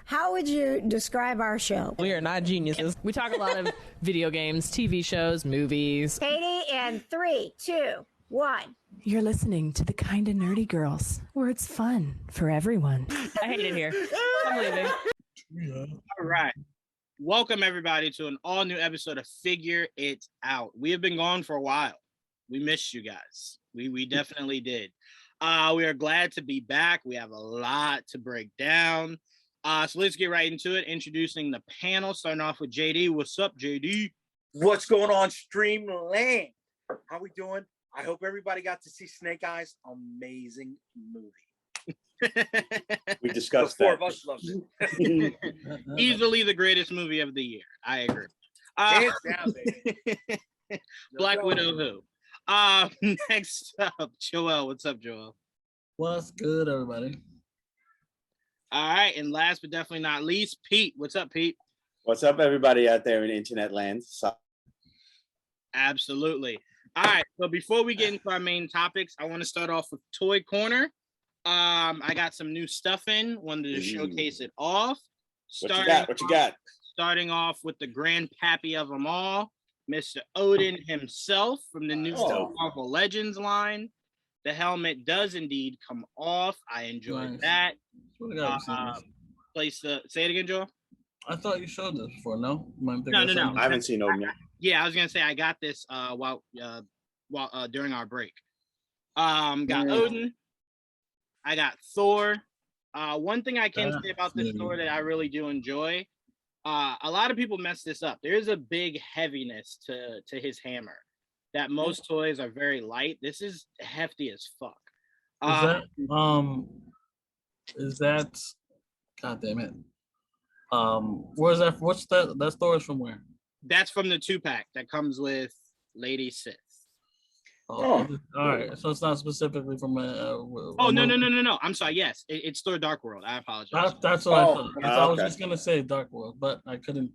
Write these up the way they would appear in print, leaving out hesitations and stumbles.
How would you describe our show? We are not geniuses. We talk a lot of video games, TV shows, movies. Katie, and 3, 2, 1. You're listening to the Kinda Nerdy Girls, where it's fun for everyone. I hate it here. I'm leaving. All right. Welcome, everybody, to an all-new episode of Figure It Out. We have been gone for a while. We missed you guys. We definitely did. We are glad to be back. We have a lot to break down. So let's get right into it. Introducing the panel, starting off with Jaydee. What's up, Jaydee? What's going on, Streamland? How we doing? I hope everybody got to see Snake Eyes. Amazing movie. We discussed the four that. of us loved it. Easily the greatest movie of the year. I agree. Hands down, baby. Black Widow who? Next up, Joel. What's up, Joel? What's good, everybody? All right, and last but definitely not least, Pete. What's up, Pete? What's up, everybody out there in internet land? Absolutely. All right, so before we get into our main topics, I want to start off with Toy Corner. I got some new stuff in. Wanted to showcase it off. What you got? Starting off with the grandpappy of them all, Mr. Odin himself from the new Marvel Legends line. The helmet does indeed come off. I enjoyed that. Say it again, Joel. I thought you showed this before. No. No. I haven't seen Odin yet. Yeah, I was gonna say I got this while during our break. Got Odin. I got Thor. One thing I can say about this Thor that I really do enjoy, a lot of people mess this up. There is a big heaviness to his hammer that most toys are very light. This is hefty as fuck. Is that God damn it. Where's that? What's that? That Thor is from where? That's from the 2-pack that comes with Lady Sith. All right. So it's not specifically from no. I'm sorry. Yes, it's Thor Dark World. I apologize. That's what I thought. I was just gonna say Dark World, but I couldn't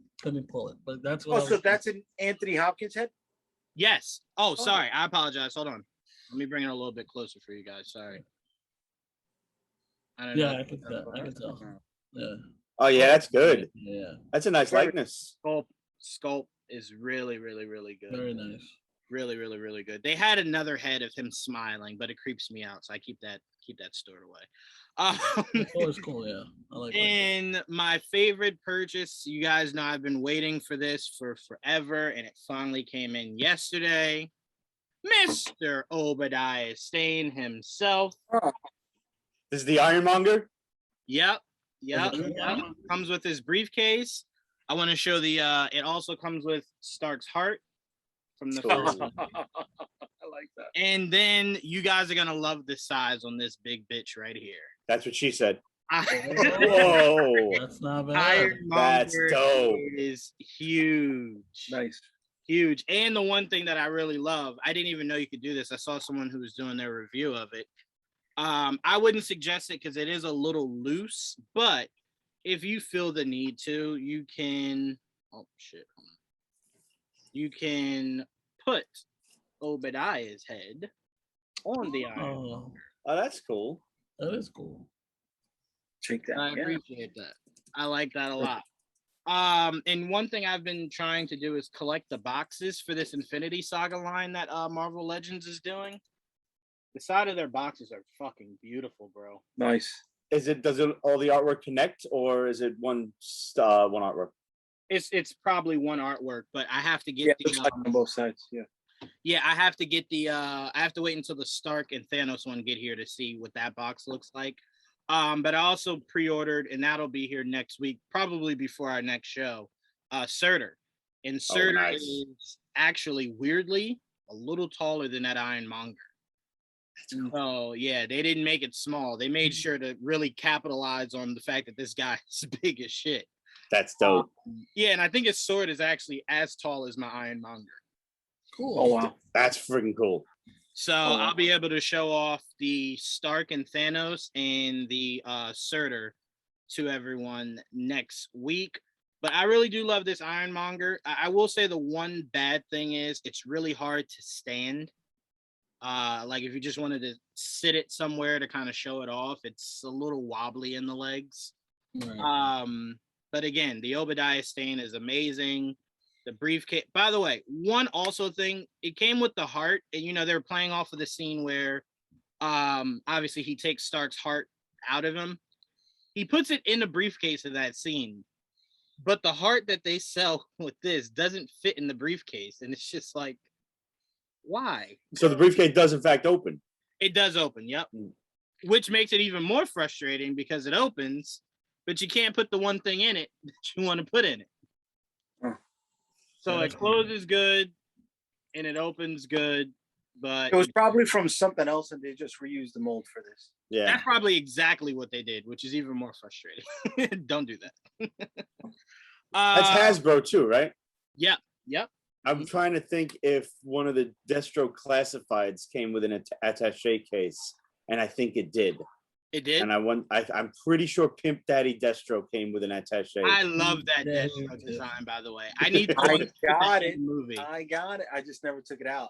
pull it. But that's what. So that's an Anthony Hopkins head. Yes. Oh, sorry. I apologize. Hold on. Let me bring it a little bit closer for you guys. Sorry. I can tell. Yeah. Oh yeah, that's good. Yeah. That's a nice likeness. Sculpt is really, really, really good. Very nice. Really, really, really good. They had another head of him smiling, but it creeps me out, so I keep that stored away. It's cool, yeah. I like. And my favorite purchase, you guys know I've been waiting for this for forever, and it finally came in yesterday. Mr. Obadiah Stane himself. This is the Ironmonger? Yep. Comes with his briefcase. I want to show it also comes with Stark's heart from the first one. I like that. And then you guys are gonna love the size on this big bitch right here. That's what she said. Whoa, that's not bad. That's dope. Is huge. Nice. Huge. And the one thing that I really love, I didn't even know you could do this. I saw someone who was doing their review of it. I wouldn't suggest it because it is a little loose, but if you feel the need to, you can put Obadiah's head on the iron. Oh, that's cool. That is cool. Check that. I appreciate that. I like that a lot. And one thing I've been trying to do is collect the boxes for this Infinity Saga line that Marvel Legends is doing. The side of their boxes are fucking beautiful, bro. Nice. Does all the artwork connect, or is it one artwork? It's probably one artwork, but I have to get on both sides. Yeah, I have to get I have to wait until the Stark and Thanos one get here to see what that box looks like. But I also pre-ordered, and that'll be here next week, probably before our next show. Surtur, and Surtur is actually weirdly a little taller than that Ironmonger. So yeah, they didn't make it small. They made sure to really capitalize on the fact that this guy is big as shit. That's dope. Yeah, and I think his sword is actually as tall as my Ironmonger. Cool. Oh wow, that's freaking cool. So I'll be able to show off the Stark and Thanos and the Surtur to everyone next week. But I really do love this Ironmonger. I will say the one bad thing is it's really hard to stand. Like if you just wanted to sit it somewhere to kind of show it off, it's a little wobbly in the legs. Right. But again, the Obadiah stain is amazing. The briefcase. By the way, one also thing, it came with the heart, and you know they were playing off of the scene where, obviously he takes Stark's heart out of him. He puts it in the briefcase of that scene, but the heart that they sell with this doesn't fit in the briefcase, and it's just like, why? So the briefcase does in fact open. It does open, yep. Which makes it even more frustrating because it opens, but you can't put the one thing in it that you want to put in it. So it closes good and it opens good, but It was probably from something else, and they just reused the mold for this. Yeah. that's probably exactly what they did, which is even more frustrating. Don't do that. That's Hasbro too, right? Yep. I'm trying to think if one of the Destro classifieds came with an attaché case, and I think it did. It did. And I'm pretty sure Pimp Daddy Destro came with an attaché. I love that Yeah, Deathstroke yeah. design, by the way. I need to I put got that it. in the movie. I got it. I just never took it out.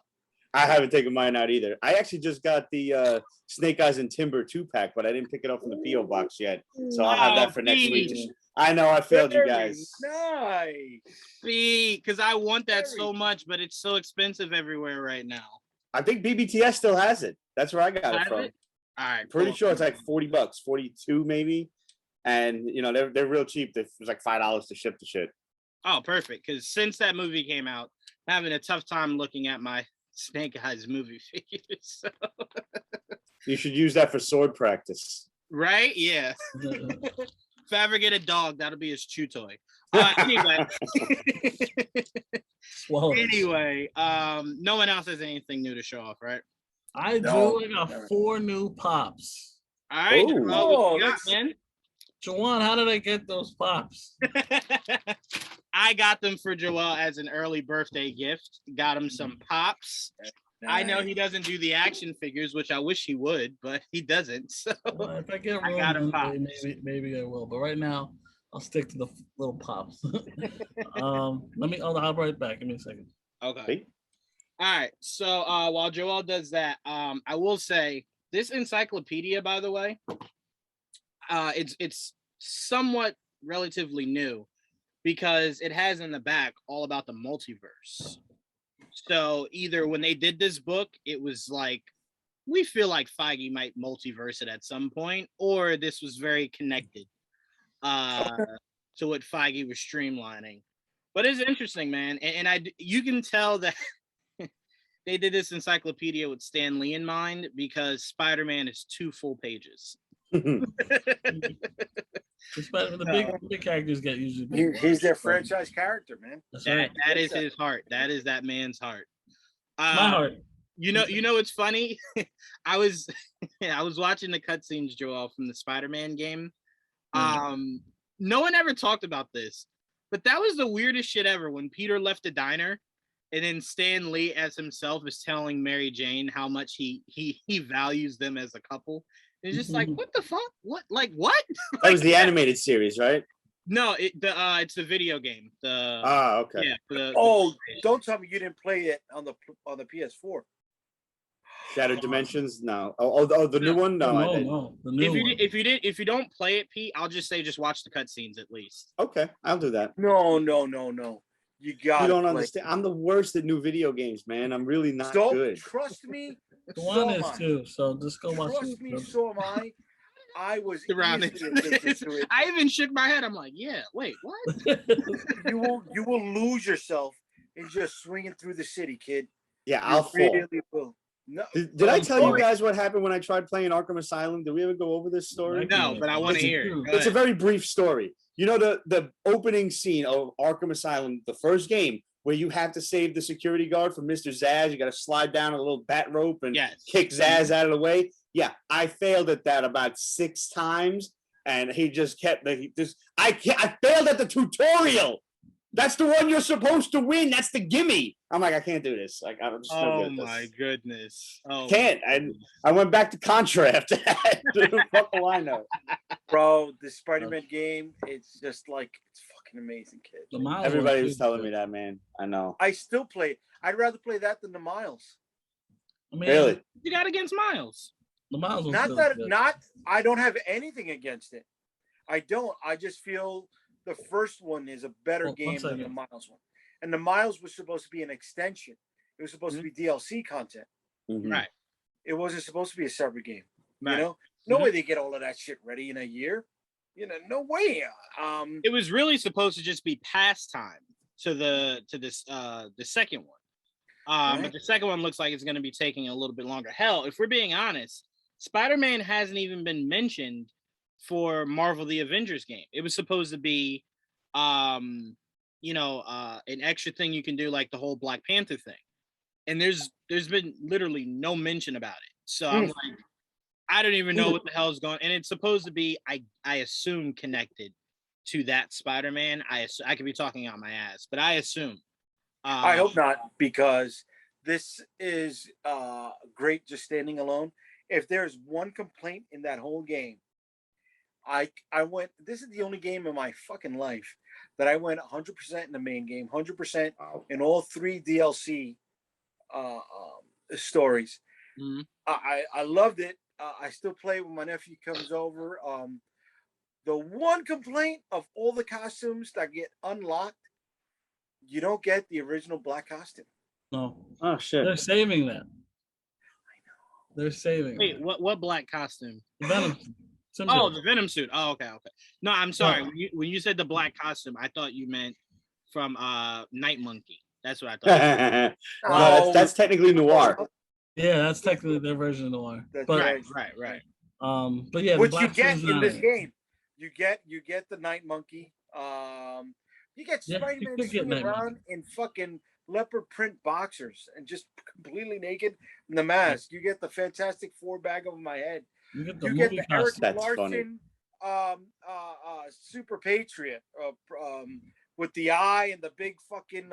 I haven't taken mine out either. I actually just got the Snake Eyes and Timber 2-pack, but I didn't pick it up from the P.O. box yet. So I'll have that for next week. Pete. I know I failed you Very guys. Nice. See, because I want that Very so much, but it's so expensive everywhere right now. I think BBTS still has it. That's where I got it Has from. it? All right. Pretty cool. sure it's like $40, 42 maybe. And you know, they're real cheap. It was like $5 to ship the shit. Oh, perfect. Because since that movie came out, I'm having a tough time looking at my Snake Eyes movie figures. So. You should use that for sword practice. Right? Yeah. If I ever get a dog, that'll be his chew toy. Anyway. Anyway, no one else has anything new to show off, right? I No, do. I got never. 4 new pops. All right, Oh. Jamal, what you got, that's- man? Juwaan, how did I get those pops? I got them for Joel as an early birthday gift. Got him some pops. I know he doesn't do the action figures, which I wish he would, but he doesn't. So Well, if I get I got 'em room, pops. maybe I will. But right now, I'll stick to the little pops. I'll be right back. Give me a second. okay. See? All right. So while Joel does that, I will say this encyclopedia, by the way, it's somewhat relatively new because it has in the back all about the multiverse. So either when they did this book, it was like we feel like Feige might multiverse it at some point, or this was very connected to what Feige was streamlining. But it's interesting, man, and you can tell that they did this encyclopedia with Stan Lee in mind because Spider-Man is 2 full pages. The big characters get usually big. He's their ones. franchise character, man. That's right. That is his heart. That is that man's heart. My heart. You know, it's funny. I was watching the cutscenes, Joel, from the Spider-Man game. No one ever talked about this, but that was the weirdest shit ever when Peter left the diner, and then Stan Lee as himself is telling Mary Jane how much he values them as a couple. And it's just like, what the fuck? What? Like what? That was the animated series, right? No, it's the video game. Okay. Yeah. Don't tell me you didn't play it on the PS4. Shattered Dimensions? No. The new one? No, I didn't. No, the new one. If you don't play it, Pete, I'll just say just watch the cutscenes at least. Okay, I'll do that. No. You got. You don't understand. I'm the worst at new video games, man. I'm really not good. Trust me. The one is too. So just go watch Trust me, so am I. I was Surrounded. easily addicted to it. I even shook my head. I'm like, yeah, wait, what? You will lose yourself in just swinging through the city, kid. Yeah, I'll You fall. really will. No, Did I tell you guys what happened when I tried playing Arkham Asylum? Did we ever go over this story? No, but I want to hear it. Go It's a ahead. very brief story. You know the opening scene of Arkham Asylum, the first game, where you have to save the security guard from Mr. Zaz. You got to slide down a little bat rope and kick Zaz out of the way. Yeah, I failed at that about 6 times, and he just kept. I failed at the tutorial. That's the one you're supposed to win. That's the gimme. I'm like, I can't do this. Like, I'm just no good at this. My goodness! Oh, Can't. And I went back to Contra after that. What do I know? bro, the Spider-Man game, it's just like it's fucking amazing, kid. Everybody was telling me that, man. I know. I still play it. I'd rather play that than the Miles. I mean, Really? You got against Miles. The Miles was Not still that, good. not. I don't have anything against it. I don't. I just feel the first one is a better One game than the second. Miles one. And the Miles was supposed to be an extension. It was supposed to be DLC content. Mhm. Right. It wasn't supposed to be a separate game. Right. You know, no Mhm. way they get all of that shit ready in a year. You know, no way. It was really supposed to just be pastime to the second one. Right. But the second one looks like it's going to be taking a little bit longer. Hell, if we're being honest, Spider-Man hasn't even been mentioned for Marvel the Avengers game. It was supposed to be, an extra thing you can do, like the whole Black Panther thing. And there's been literally no mention about it. So I'm like, I don't even know what the hell is going. And it's supposed to be, I assume, connected to that Spider-Man. I could be talking out my ass, but I assume. I hope not, because this is great just standing alone. If there's one complaint in that whole game, I went. This is the only game in my fucking life that I went 100% in the main game, 100% in all 3 DLC stories. Mm-hmm. I loved it. I still play when my nephew comes over. The one complaint of all the costumes that get unlocked, you don't get the original black costume. No. Oh shit. They're saving that. I know. They're saving. Wait, what black costume? Venom. Oh, the Venom suit. Oh, okay. No, I'm sorry. When you said the black costume, I thought you meant from Night Monkey. That's what I thought. No, that's technically Noir. Yeah, that's technically their version of Noir. That's But Right. but yeah, Which the you black get suit's in not this it. game. You get the Night Monkey. You get Yeah, you Spider-Man could get swinging Night around in fucking leopard print boxers and just completely naked in the mask. You get the Fantastic Four bag over my head. You get the You get movie the Eric costume. That's Larson Super Patriot with the eye and the big fucking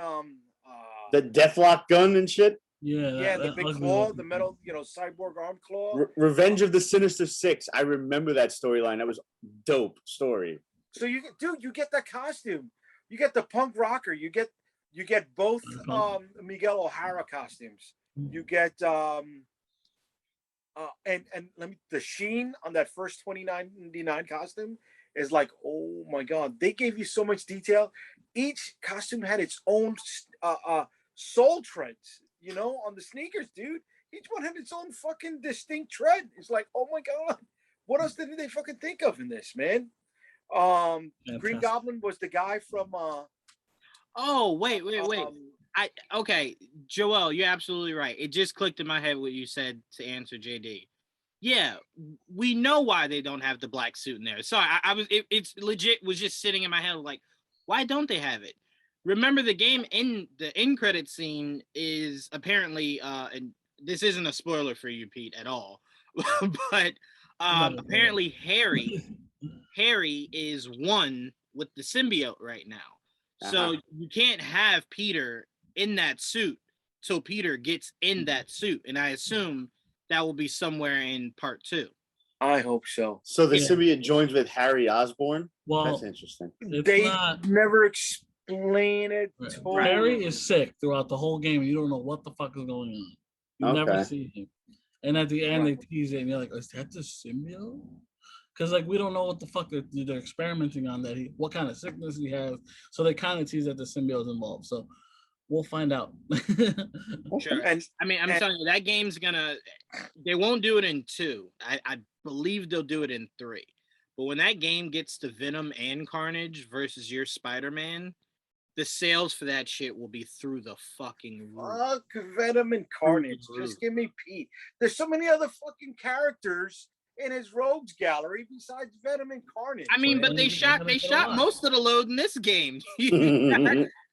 The Deathlock gun and shit. Yeah, the big claw, the metal, cyborg arm claw. Revenge of the Sinister Six. I remember that storyline. That was dope story. So you get that costume. You get the punk rocker. You get both Miguel O'Hara costumes. You get and let me, the sheen on that first $29.99 costume is like, oh my god, they gave you so much detail. Each costume had its own soul treads, on the sneakers, dude. Each one had its own fucking distinct tread. It's like, oh my god, what else did they fucking think of in this, man? Green Goblin was the guy from Oh, wait. Okay, Joel, you're absolutely right. It just clicked in my head what you said to answer Jaydee. Yeah, we know why they don't have the black suit in there. Sorry, it's legit was just sitting in my head like, why don't they have it? Remember, the game in the end credit scene is apparently and this isn't a spoiler for you, Pete, at all, but apparently Harry is one with the symbiote right now. So you can't have Peter in that suit till Peter gets in that suit. And I assume that will be somewhere in part 2. I hope so. So the symbiote joins with Harry Osborn? Well, that's interesting. They never explain it. Right. Harry is sick throughout the whole game. You don't know what the fuck is going on. You never see him. And at the end, they tease it, and you're like, is that the symbiote? Because we don't know what the fuck they're experimenting on, what kind of sickness he has. So they kind of tease that the symbiote's involved. So we'll find out. Sure. And I'm telling you, that game's they won't do it in 2. I believe they'll do it in 3. But when that game gets to Venom and Carnage versus your Spider-Man, the sales for that shit will be through the fucking roof. Fuck Venom and Carnage. Just give me Pete. There's so many other fucking characters in his rogues gallery besides Venom and Carnage. I mean, but they shot most of the load in this game. You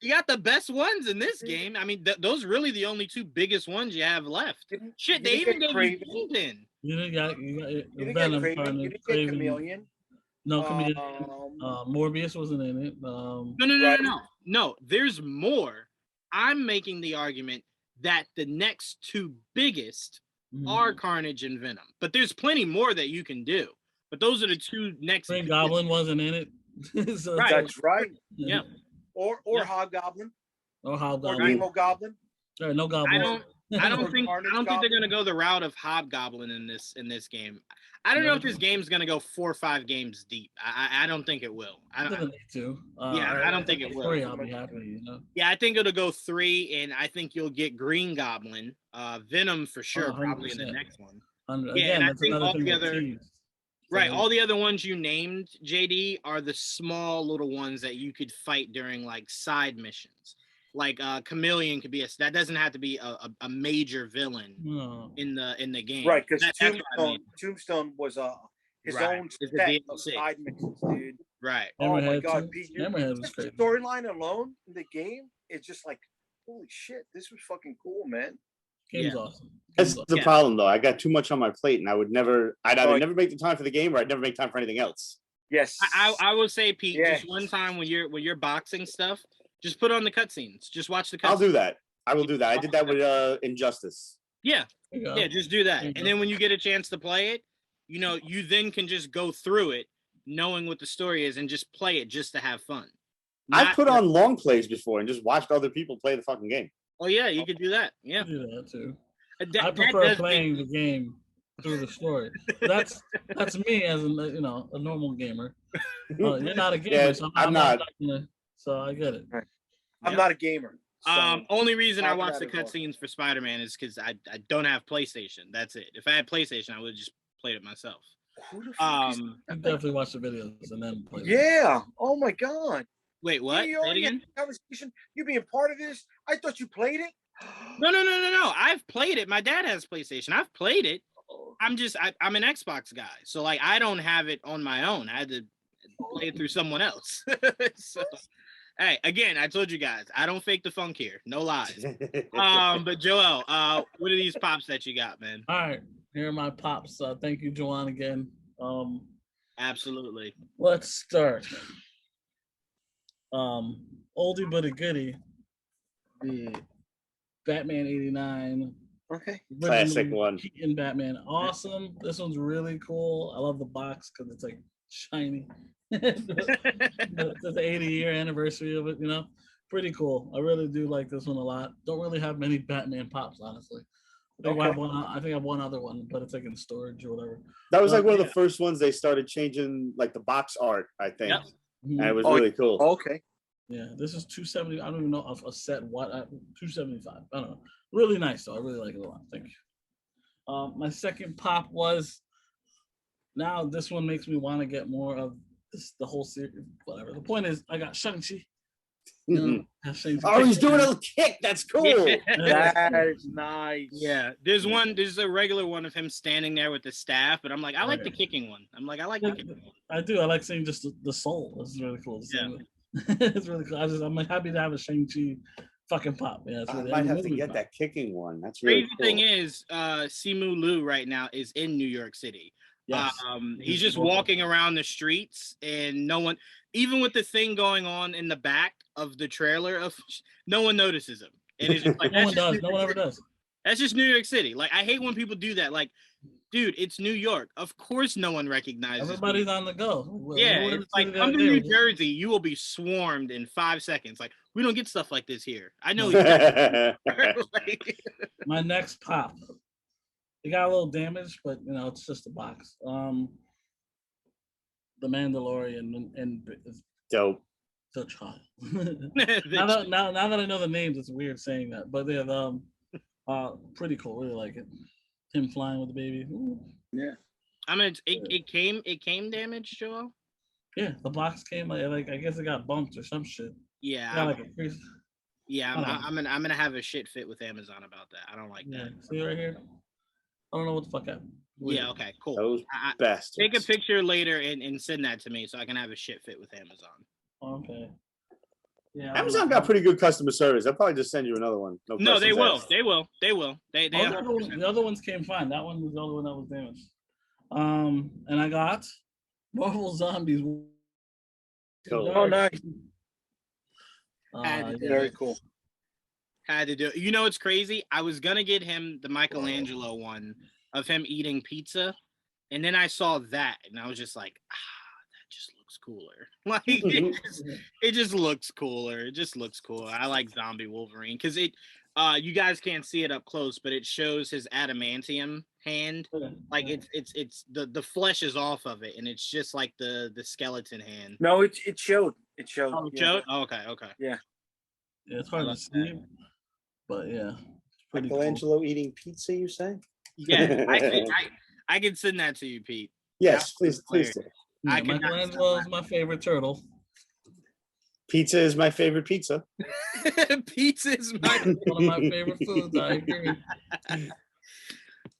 got the best ones in this game. I mean, those are really the only 2 biggest ones you have left. Shit, they even gave you Kingpin. You didn't get Venom, Craven. You didn't get Chameleon. No, Chameleon. Morbius wasn't in it. No. There's more. I'm making the argument that the next 2 biggest are Carnage and Venom, but there's plenty more that you can do. But those are the 2 next. Green Goblin wasn't in it. So right. That's right. Yeah. Or Hobgoblin. Or Hobgoblin. Or Demo Goblin. No Goblin. I don't think Carnage they're gonna go the route of Hobgoblin in this game. I don't know if this game's gonna go 4 or 5 games deep. I don't think it will. I don't need to. I don't think it will. 3, I'll be happy. You know. Yeah, I think it'll go 3, and I think you'll get Green Goblin, Venom for sure, probably in the next one. Yeah, and I think all the other right, all the other ones you named, JD, are the small little ones that you could fight during like side missions. Like Chameleon could be that doesn't have to be a major villain in the game. Right, because Tombstone was his own set of side missions, dude. Right. Oh my god, Pete, the storyline alone in the game is just like, holy shit, this was fucking cool, man. Game's awesome. That's the problem, though. I got too much on my plate, and I'd either never make the time for the game, or I'd never make time for anything else. Yes, I will say, Pete, just one time when you're boxing stuff, just put on the cutscenes. Just watch the cutscenes. I'll do that. I will do that. I did that with Injustice. Yeah, just do that. And then when you get a chance to play it, you then can just go through it, knowing what the story is, and just play it just to have fun. I've put on long plays before and just watched other people play the fucking game. Oh yeah, you could do that. Yeah, do that too. I prefer playing the game through the story. That's me as a normal gamer. You're not a gamer, so I'm not. So I get it. I'm not a gamer. So only reason I watch the cutscenes for Spider-Man is because I don't have PlayStation. That's it. If I had PlayStation, I would have just played it myself. I definitely watch the videos and then play. Yeah. Oh my god. Wait, what? You already had a conversation. You being part of this? I thought you played it. No. I've played it. My dad has PlayStation. I've played it. I'm an Xbox guy, so like I don't have it on my own. I had to play it through someone else. So, hey, again, I told you guys, I don't fake the funk here. No lies. But Joel, what are these pops that you got, man? All right, here are my pops. Thank you, Juwaan, again. Absolutely. Let's start. Oldie but a goodie, the Batman '89. Okay. Classic one. Keaton Batman, awesome. This one's really cool. I love the box because it's like shiny. It's the 80-year anniversary of it, pretty cool. I really do like this one a lot. Don't really have many Batman pops, honestly. I think I have one other one, but it's like in storage or whatever. That was like one of the first ones they started changing, like the box art, I think. Yep. And it was really cool. Okay. Yeah, this is $270. I don't even know if a set what $275. I don't know. Really nice though. I really like it a lot. Thank you. My second pop was now this one makes me want to get more of the whole series. Whatever. The point is, I got Shang-Chi. Oh, he's doing a kick. That's cool. That is nice. Yeah, there's a regular one of him standing there with the staff, but I'm like, I like the kicking one. I'm like, I like the kicking one. I do. I like seeing just the soul. This is really cool. It's really cool. I'm happy to have a Shang-Chi fucking pop. Yeah, I might have to get that kicking one. That's really cool. Crazy thing is, Simu Liu right now is in New York City. Yes. He's just walking around the streets, and no one, even with the thing going on in the back of the trailer, no one notices him. And it's just like no one ever does. That's just New York City. Like, I hate when people do that. Like, dude, it's New York. Of course, no one recognizes. Everybody's on the go. Yeah, it's like come to New Jersey, you will be swarmed in 5 seconds. Like, we don't get stuff like this here. I know. My next pop. It got a little damaged, but it's just a box. The Mandalorian and dope. The child. now that I know the names, it's weird saying that, but they're pretty cool. Really like it. Him flying with the baby. Ooh. Yeah. I mean, it came damaged, Joel. Yeah, the box came like I guess it got bumped or some shit. Yeah. I'm gonna have a shit fit with Amazon about that. I don't like that. See right here. I don't know what the fuck happened. Weird. Yeah, okay, cool. Those bastards. Take a picture later and send that to me so I can have a shit fit with Amazon. Okay. Yeah. Amazon got pretty good customer service. They'll probably just send you another one. No, they will. They will. The other ones came fine. That one was the only one that was damaged. And I got Marvel Zombies. Cool. Oh, nice. Very cool. Had to do it. It's crazy. I was gonna get him the Michelangelo one of him eating pizza, and then I saw that, and I was just like, that just looks cooler. Like it just looks cooler. It just looks cooler. I like Zombie Wolverine because it. You guys can't see it up close, but it shows his adamantium hand. Like it's the flesh is off of it, and it's just like the skeleton hand. No, it showed. It showed. Oh, it showed? Oh, okay. Yeah. Yeah, it's hard to see, but yeah. Michelangelo eating pizza, you say? Yeah, I can send that to you, Pete. Yes, please do. Yeah, Michelangelo is my favorite turtle. Pizza is my favorite pizza. Pizza is one of my favorite foods. I agree.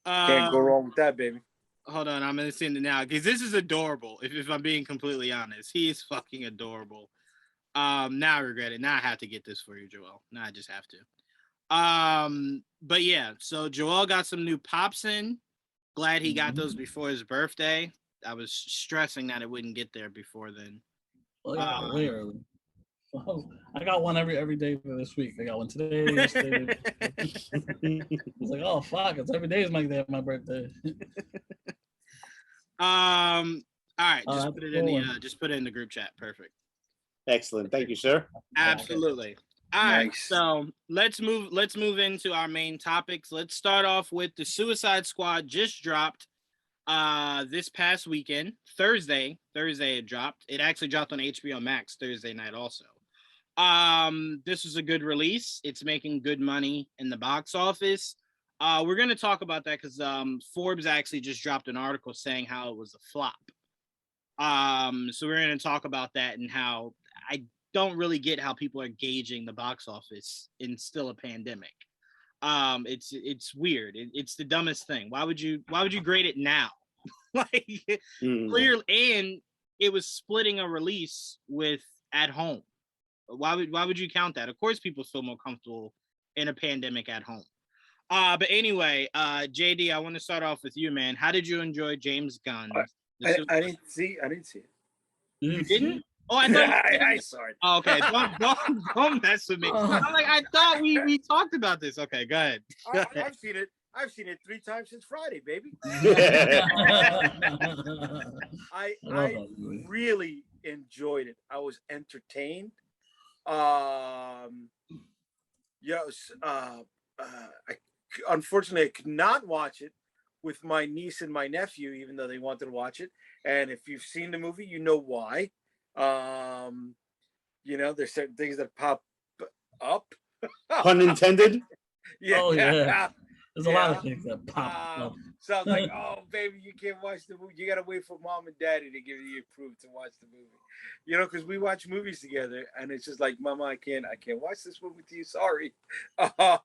Can't go wrong with that, baby. Hold on, I'm gonna send it now because this is adorable. If I'm being completely honest, he is fucking adorable. Now I regret it. Now I have to get this for you, Joel. Now I just have to. But yeah, so Joel got some new pops in. Glad he got those before his birthday. I was stressing that it wouldn't get there before then. Well, way early. I got one every day for this week. I got one today, yesterday. I was like, oh fuck, it's every day is my day of my birthday. All right, just put it in the group chat. Perfect. Excellent. Thank you, sir. Absolutely. All right, so let's move into our main topics. Let's start off with the Suicide Squad just dropped this past weekend. Thursday it dropped. It actually dropped on HBO Max Thursday night also. This was a good release. It's making good money in the box office. We're going to talk about that because Forbes actually just dropped an article saying how it was a flop. So we're going to talk about that and how I don't really get how people are gauging the box office in still a pandemic. It's weird. It's the dumbest thing. Why would you grade it now? Like clearly, and it was splitting a release with At Home. Why would you count that? Of course, people feel more comfortable in a pandemic at home. But anyway, Jaydee, I want to start off with you, man. How did you enjoy James Gunn? I didn't see it. You didn't? Oh, I thought I saw it. Oh, okay, don't mess with me. I'm like, I thought we talked about this. Okay, go ahead. I've seen it. I've seen it 3 times since Friday, baby. I really enjoyed it. I was entertained. Yes. Unfortunately, I could not watch it with my niece and my nephew, even though they wanted to watch it. And if you've seen the movie, you know why. There's certain things that pop up. Pun intended. Yeah. Oh yeah. There's a lot of things that pop up. So I was like, oh baby, you can't watch the movie. You gotta wait for mom and daddy to give you approved to watch the movie. Because we watch movies together, and it's just like, Mama, I can't watch this movie with you. Sorry. But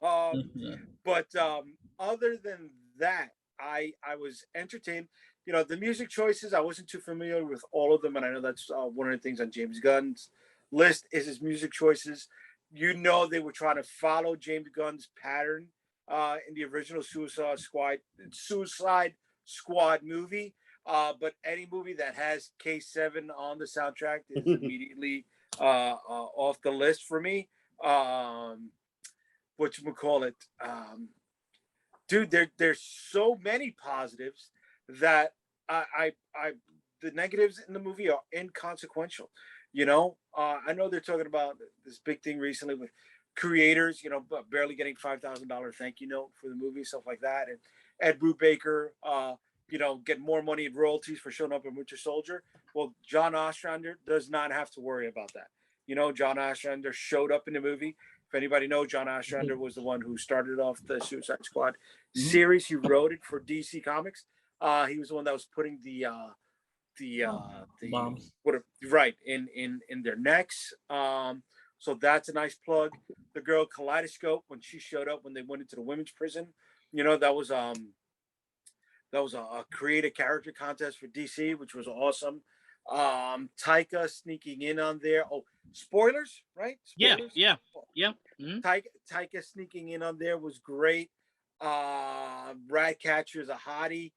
other than that, I was entertained. The music choices, I wasn't too familiar with all of them, and I know that's one of the things on James Gunn's list is his music choices. They were trying to follow James Gunn's pattern in the original Suicide Squad movie. But any movie that has K7 on the soundtrack is immediately off the list for me. Whatchamacallit? Dude, there's so many positives that the negatives in the movie are inconsequential. I know they're talking about this big thing recently with creators, barely getting $5,000 thank you note for the movie, stuff like that. And Ed Brubaker, get more money in royalties for showing up in Winter Soldier. Well, John Ostrander does not have to worry about that. John Ostrander showed up in the movie. If anybody knows, John Ostrander was the one who started off the Suicide Squad series. He wrote it for DC Comics. He was the one that was putting the bombs in their necks. So that's a nice plug. The girl Kaleidoscope, when she showed up when they went into the women's prison, that was a creative character contest for DC, which was awesome. Taika sneaking in on there. Oh, spoilers, right? Spoilers? Yeah. Mm-hmm. Taika sneaking in on there was great. Ratcatcher is a hottie.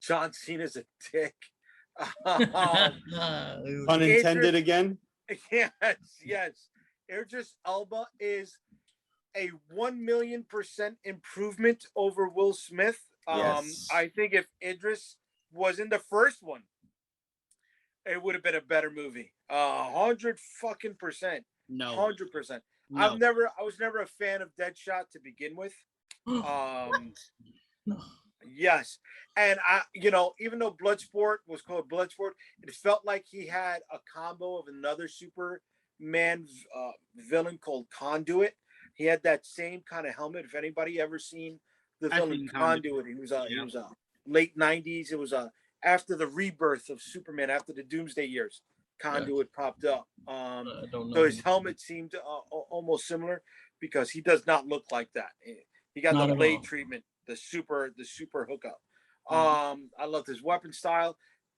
John Cena's a dick. Unintended again. Yes. Idris Elba is a 1,000,000% improvement over Will Smith. Yes. I think if Idris was in the first one, it would have been a better movie. 100% No. 100%. No. I was never a fan of Deadshot to begin with. No. Yes, and even though Bloodsport was called Bloodsport, it felt like he had a combo of another Superman villain called Conduit. He had that same kind of helmet. If anybody ever seen the villain Conduit, he was a late '90s. It was after the rebirth of Superman, after the Doomsday years. Conduit popped up. I don't know. So his helmet seemed almost similar because he does not look like that. He got the blade treatment, the super hookup. I loved his weapon style.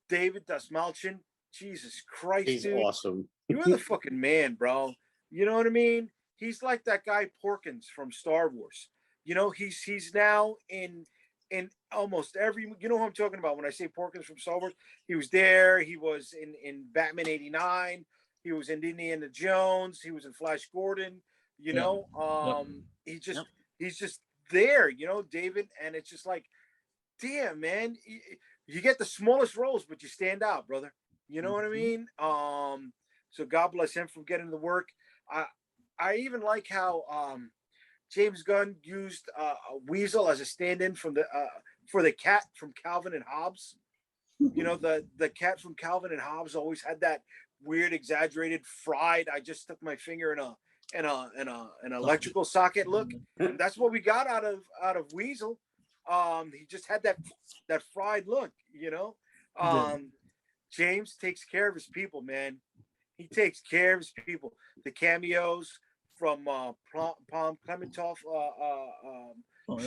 David Dastmalchian, Jesus Christ, he's dude. awesome. You are the fucking man, bro. You know what I mean? He's like that guy Porkins from Star Wars. He's now in almost every. You know who I'm talking about when I say Porkins from Star Wars? He was there. He was in Batman '89. He was in Indiana Jones. He was in Flash Gordon. He's just there, David. And it's just like, damn, man, you get the smallest roles, but you stand out, brother. You know what I mean? So God bless him for getting the work. I even like how James Gunn used Weasel as a stand-in for the cat from Calvin and Hobbes. The cat from Calvin and Hobbes always had that weird, exaggerated, fried. I just stuck my finger in an electrical socket look, and that's what we got out of Weasel. He just had that fried look. James takes care of his people, man. He takes care of his people. The cameos from Palm Clementov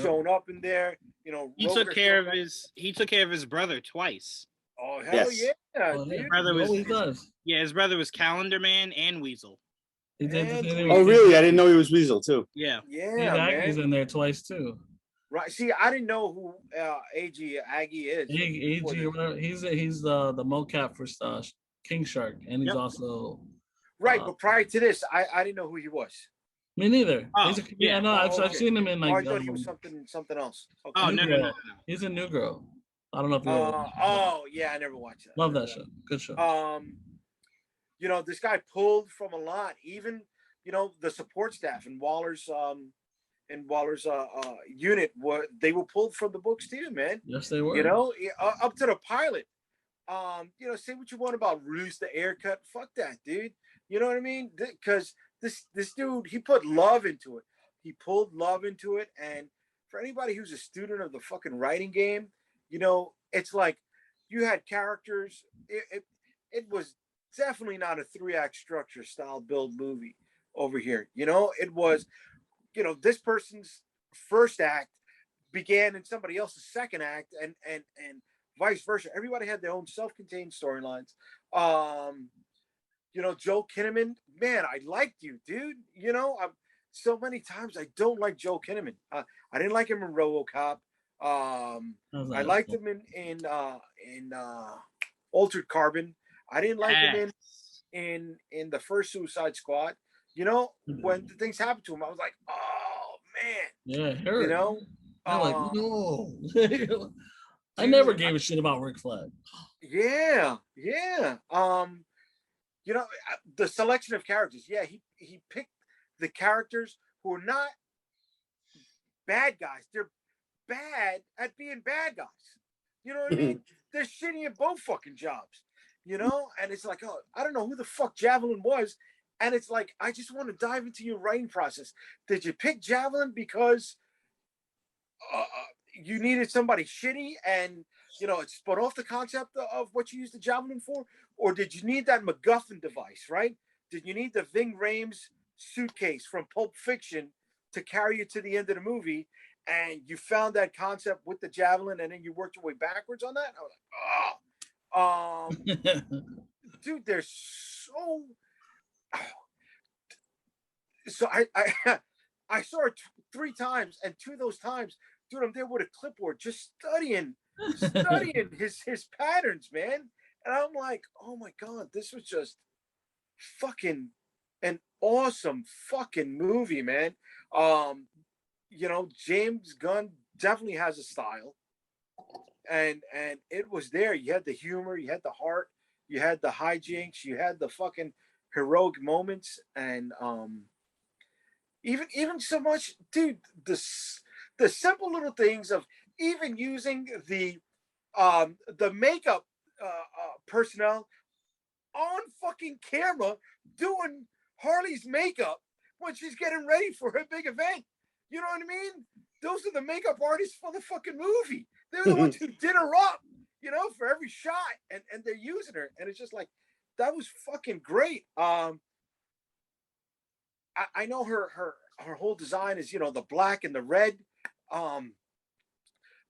showing up in there. He took care of his brother twice. Oh hell yeah! His brother his brother was Calendar Man and Weasel. Oh really? I didn't know he was Weasel too. Yeah, man. He's in there twice too. Right. See, I didn't know who Aggie is. He's the mocap for King Shark, and he's also right. But prior to this, I didn't know who he was. Me neither. Oh, I've seen him in I thought he was something else. Okay. Oh no. He's a New Girl. I don't know if you. Yeah, I never watched that. Love that show. Good show. This guy pulled from a lot. Even the support staff in Waller's unit they were pulled from the books too, man. Yes, they were. Up to the pilot. Say what you want about Ruse the Aircut. Fuck that, dude. You know what I mean? Because this dude, he put love into it. He pulled love into it. And for anybody who's a student of the fucking writing game, it's like you had characters. It was definitely not a 3-act structure style build movie over here. It was, this person's first act began in somebody else's second act, and vice versa. Everybody had their own self-contained storylines. Joe Kinnaman, man, I liked you, dude. So many times I don't like Joe Kinnaman. I didn't like him in RoboCop. I liked him in Altered Carbon. I didn't like him in the first Suicide Squad. When the things happened to him, I was like, oh man. Yeah, hurt. I'm like, no. I never gave a shit about Rick Flag. Yeah. The selection of characters. Yeah, he picked the characters who are not bad guys. They're bad at being bad guys. You know what I mean? They're shitty at both fucking jobs. And it's like, oh, I don't know who the fuck Javelin was. And it's like, I just want to dive into your writing process. Did you pick Javelin because you needed somebody shitty and, it spun off the concept of what you used the Javelin for? Or did you need that MacGuffin device, right? Did you need the Ving Rhames suitcase from Pulp Fiction to carry you to the end of the movie? And you found that concept with the Javelin and then you worked your way backwards on that? I was like, dude, they're so... So I saw it 3 times, and 2 of those times, dude, I'm there with a clipboard just studying his patterns, man. And I'm like, oh my God, this was just fucking an awesome fucking movie, man. James Gunn definitely has a style, and it was there. You had the humor, you had the heart, you had the hijinks, you had the fucking heroic moments, and even so much, dude. The simple little things of even using the makeup personnel on fucking camera doing Harley's makeup when she's getting ready for her big event. You know what I mean? Those are the makeup artists for the fucking movie. They're the ones who did her up, you know, for every shot, and they're using her, and it's just like that was fucking great. I know her whole design is, you know, the black and the red,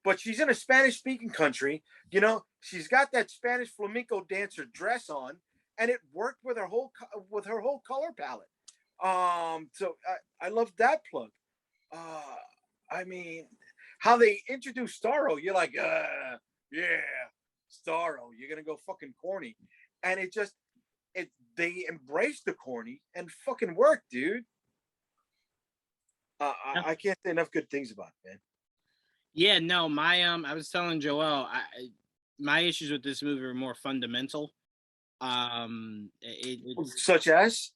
but she's in a Spanish speaking country. You know, she's got that Spanish flamenco dancer dress on, and it worked with her whole color palette. So I love that plug. I mean, how they introduced Starro, you're like, yeah, Starro, you're gonna go fucking corny, and they embraced the corny and fucking worked, dude. I can't say enough good things about it, man. Yeah, no, I was telling Joel, my issues with this movie are more fundamental. Such as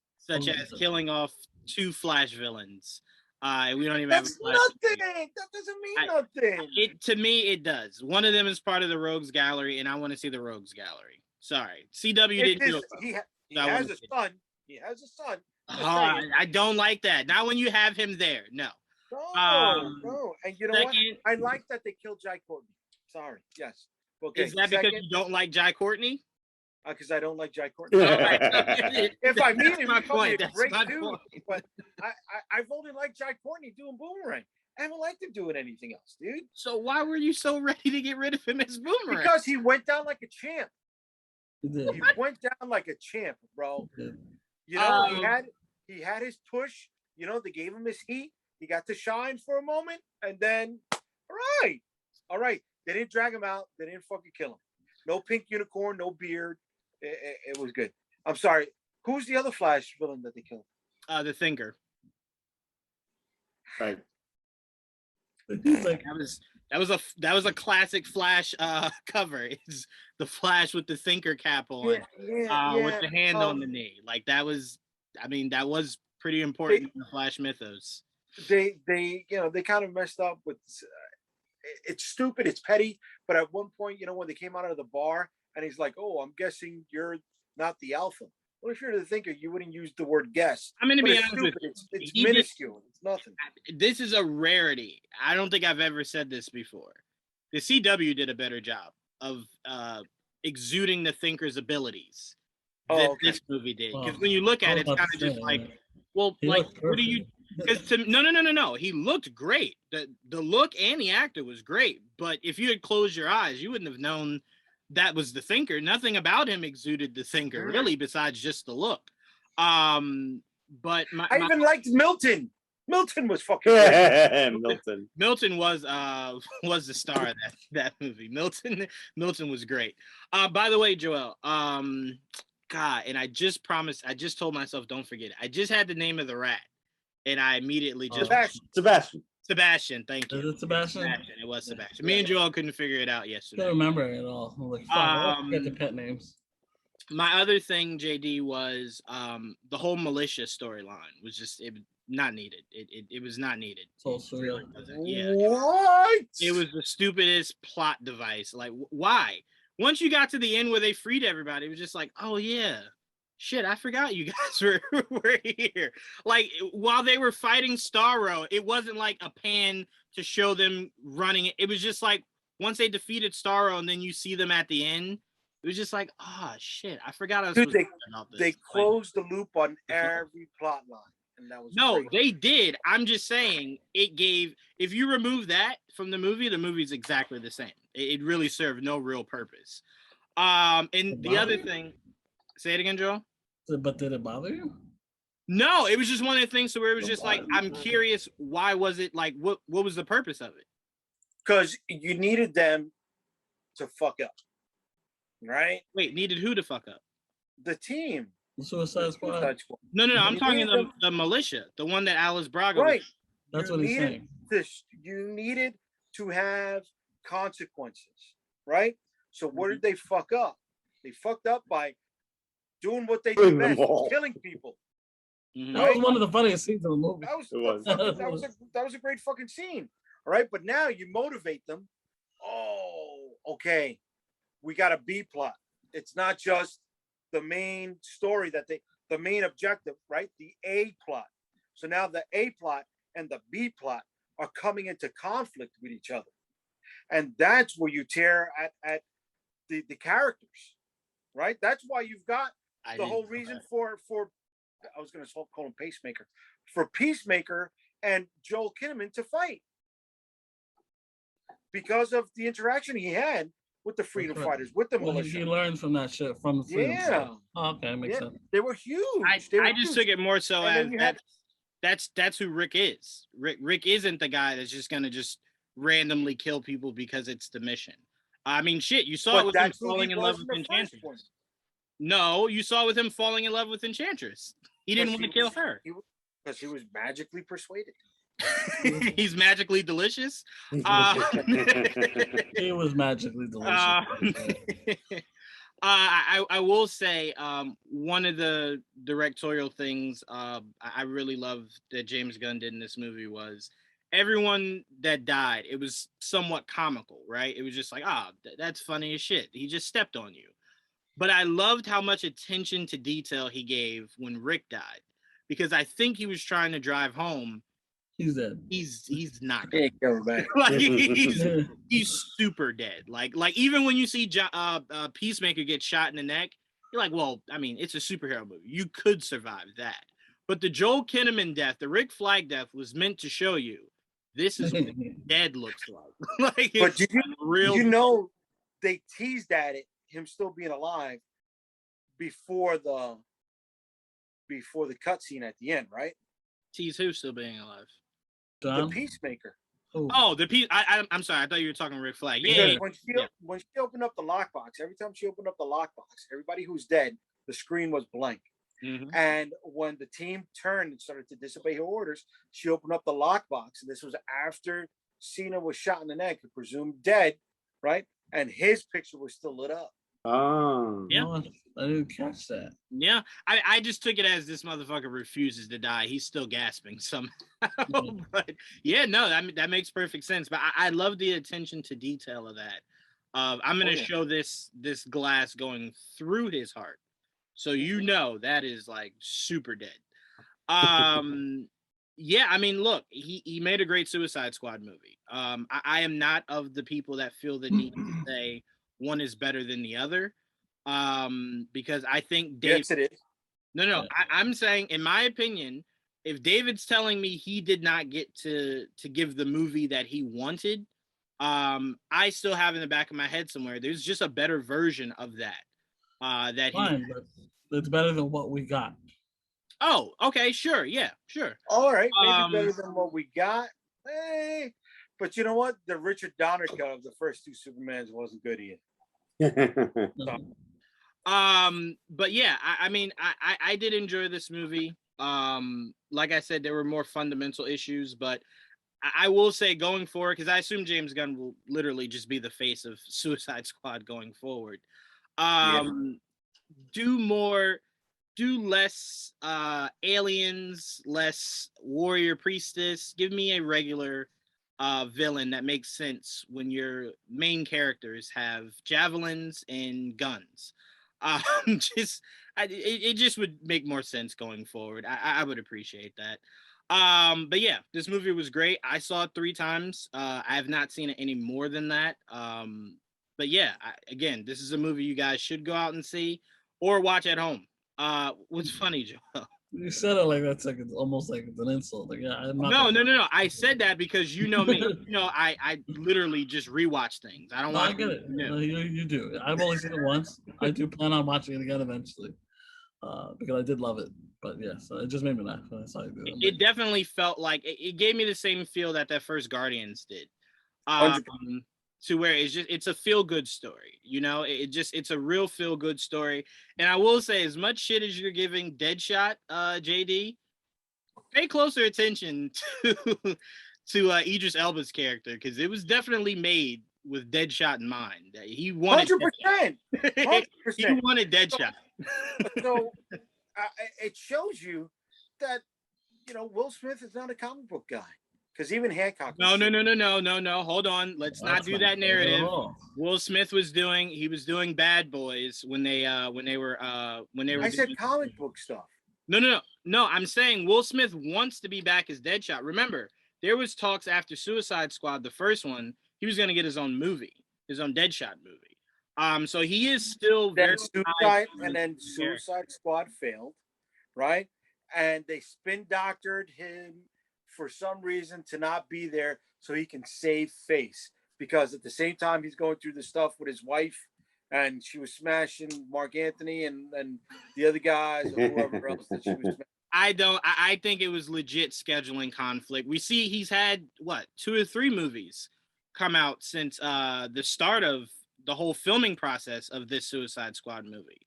killing off 2 Flash villains. We don't even That's have nothing. That doesn't mean nothing. To me, it does. One of them is part of the Rogues Gallery, and I want to see the Rogues Gallery. Sorry, CW didn't do it. He has a son. He has a son. I don't like that. Not when you have him there. No. No. And you know what? I like that they killed Jai Courtney. Sorry. Yes. Okay. Is that because you don't like Jai Courtney? Because I don't like Jai Courtney. If I meet him, he's probably a great dude. But I've only liked Jai Courtney doing Boomerang. I haven't liked him doing anything else, dude. So why were you so ready to get rid of him as Boomerang? Because he went down like a champ. He went down like a champ, bro. You know, he had his push. You know, they gave him his heat. He got to shine for a moment, and then, all right. They didn't drag him out. They didn't fucking kill him. No pink unicorn, no beard. It was good. I'm sorry. Who's the other Flash villain that they killed? The Thinker. Right. That was a classic Flash cover. It's the Flash with the Thinker cap on, with the hand on the knee. Like that was pretty important in the Flash mythos. They kind of messed up with. It's stupid. It's petty. But at one point, you know, when they came out of the bar, and he's like, "Oh, I'm guessing you're not the Alpha." Well, if you're the Thinker, you wouldn't use the word "guess." I'm going to be honest with you. It's minuscule. It's nothing. This is a rarity. I don't think I've ever said this before. The CW did a better job of exuding the Thinker's abilities than this movie did. Because when you look at it, it's kind of just like, well, like, what do you? Because no. He looked great. The look and the actor was great. But if you had closed your eyes, you wouldn't have known that was the Thinker. Nothing about him exuded the Thinker, really, besides just the look. But I even liked Milton. Milton was fucking great. Milton was the star of that movie. Milton was great. By the way, Joel, God, and I just told myself don't forget it. I just had the name of the rat. And I immediately just Sebastian, thank you. Is it Sebastian? It was Sebastian. Me and Joel couldn't figure it out yesterday. I don't remember it at all. I'm like, fuck, I forget the pet names. My other thing, Jaydee, was the whole militia storyline was just not needed. It was not needed. So surreal. Yeah. What? It was the stupidest plot device. Like, why? Once you got to the end where they freed everybody, it was just like, oh yeah. Shit, I forgot you guys were here. Like, while they were fighting Starro, it wasn't like a pan to show them running. It was just like, once they defeated Starro and then you see them at the end, it was just like, shit, I forgot I was supposed to talk about this. They closed the loop on every plot line. And that was great. They did. I'm just saying, it gave, if you remove that from the movie's exactly the same. It really served no real purpose. And the other thing, say it again, Joel. But did it bother you? No, it was just one of the things where it was just like, I'm curious, why was it like, what was the purpose of it? Because you needed them to fuck up, right? Wait, needed who to fuck up? The team. The Suicide Squad. No. I'm talking the militia, the one that Alice Braga. Right. That's what he's saying. You needed to have consequences, right? So what did they fuck up? They fucked up by doing what they do Killing them best, all. killing people. That was one of the funniest scenes in the movie. That was a great fucking scene. All right, but now you motivate them. Oh, okay. We got a B plot. It's not just the main story the main objective, right? The A plot. So now the A plot and the B plot are coming into conflict with each other. And that's where you tear at the characters, right? That's why you've got the whole reason for I was going to call him Pacemaker, for Peacemaker and Joel Kinnaman to fight because of the interaction he had with the freedom fighters, with the militia. He learned from that shit, from the freedom. Yeah. Oh, okay, makes sense. They were huge. I just took it more so as that's who Rick is. Rick isn't the guy that's just gonna just randomly kill people because it's the mission. I mean, shit, you saw it with him falling in love with Enchantress. No, you saw with him falling in love with Enchantress. He didn't want to kill her. Because he was magically persuaded. He's magically delicious. He was magically delicious. I will say one of the directorial things I really love that James Gunn did in this movie was everyone that died. It was somewhat comical, right? It was just like, that's funny as shit. He just stepped on you. But I loved how much attention to detail he gave when Rick died, because I think he was trying to drive home. He's dead. He's not dead. Like he's super dead. Like even when you see Peacemaker get shot in the neck, you're like, well, I mean, it's a superhero movie. You could survive that. But the Joel Kinnaman death, the Rick Flag death, was meant to show you this is what dead looks like. But did they teased at it, him still being alive, before the cutscene at the end, right? Tease who still being alive? The Peacemaker. Oh, I'm sorry. I thought you were talking Rick Flag. Yeah. When she opened up the lockbox, every time she opened up the lockbox, everybody who's dead, the screen was blank. Mm-hmm. And when the team turned and started to disobey her orders, she opened up the lockbox, and this was after Cena was shot in the neck, presumed dead, right? And his picture was still lit up. Oh, yeah. I didn't catch that. Yeah, I just took it as this motherfucker refuses to die. He's still gasping somehow. But yeah, no, that makes perfect sense. But I love the attention to detail of that. I'm going to show this glass going through his heart, so that is like super dead. Yeah, I mean, look, he made a great Suicide Squad movie. I am not of the people that feel the need to say one is better than the other. Because I think yes, it is. No, I'm saying, in my opinion, if David's telling me he did not get to give the movie that he wanted, I still have in the back of my head somewhere there's just a better version of that. But it's better than what we got. Oh, okay, sure, yeah, sure. All right, maybe better than what we got. But you know what? The Richard Donner cut of the first two Supermans wasn't good either. But yeah, I mean, I did enjoy this movie. Like I said, there were more fundamental issues, but I will say going forward, because I assume James Gunn will literally just be the face of Suicide Squad going forward. Do less aliens, less warrior priestess. Give me a regular villain that makes sense when your main characters have javelins and guns. It just would make more sense going forward. I would appreciate that. But yeah, this movie was great. I saw it 3 times. I have not seen it any more than that. But yeah, again, this is a movie you guys should go out and see or watch at home. What's funny, Joe? You said it like that's like it's almost like it's an insult. Like, yeah, I'm not no. I said that because you know me. I literally just rewatch things. I don't want. I get it. No, you do. I've only seen it once. I do plan on watching it again eventually, because I did love it. But yeah, so it just made me laugh. It definitely felt like it gave me the same feel that first Guardians did. To where it's a feel-good story, it's a real feel-good story. And I will say, as much shit as you're giving Deadshot, Jaydee, pay closer attention to Idris Elba's character, because it was definitely made with Deadshot in mind. That he wanted 100%. 100%. He wanted Deadshot. So it shows you that Will Smith is not a comic book guy, because even Hancock. No. Hold on. Let's not do that narrative. Will Smith was doing Bad Boys when they were. I said comic book stuff. No. I'm saying Will Smith wants to be back as Deadshot. Remember, there was talks after Suicide Squad, the first one, he was going to get his own movie, his own Deadshot movie. So he is still very Suicide Squad failed, right? And they spin doctored him for some reason to not be there so he can save face, because at the same time he's going through the stuff with his wife, and she was smashing Mark Anthony and the other guys or whoever else that she was smashing. I think it was legit scheduling conflict. We see he's had 2 or 3 movies come out since the start of the whole filming process of this Suicide Squad movie.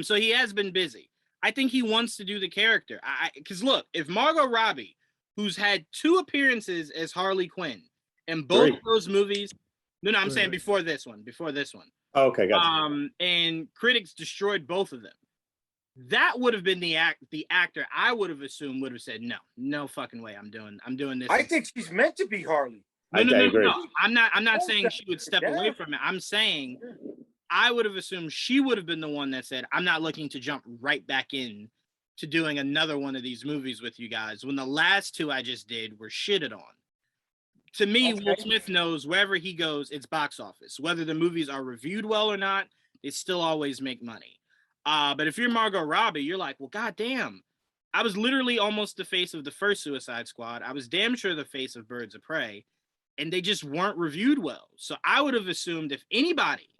So he has been busy. I think he wants to do the character. Because look, if Margot Robbie, who's had 2 appearances as Harley Quinn in both of those movies, I'm saying before this one. Oh, okay, gotcha. And critics destroyed both of them. That would have been the actor I would have assumed would have said, no fucking way, I'm doing this. I think she's meant to be Harley. No. I'm not saying she would step away from it. I'm saying I would have assumed she would have been the one that said, I'm not looking to jump right back in to doing another one of these movies with you guys, when the last 2 I just did were shitted on. To me, Will Smith knows wherever he goes, it's box office. Whether the movies are reviewed well or not, they still always make money. But if you're Margot Robbie, you're like, well, goddamn, I was literally almost the face of the first Suicide Squad. I was damn sure the face of Birds of Prey, and they just weren't reviewed well. So I would have assumed if anybody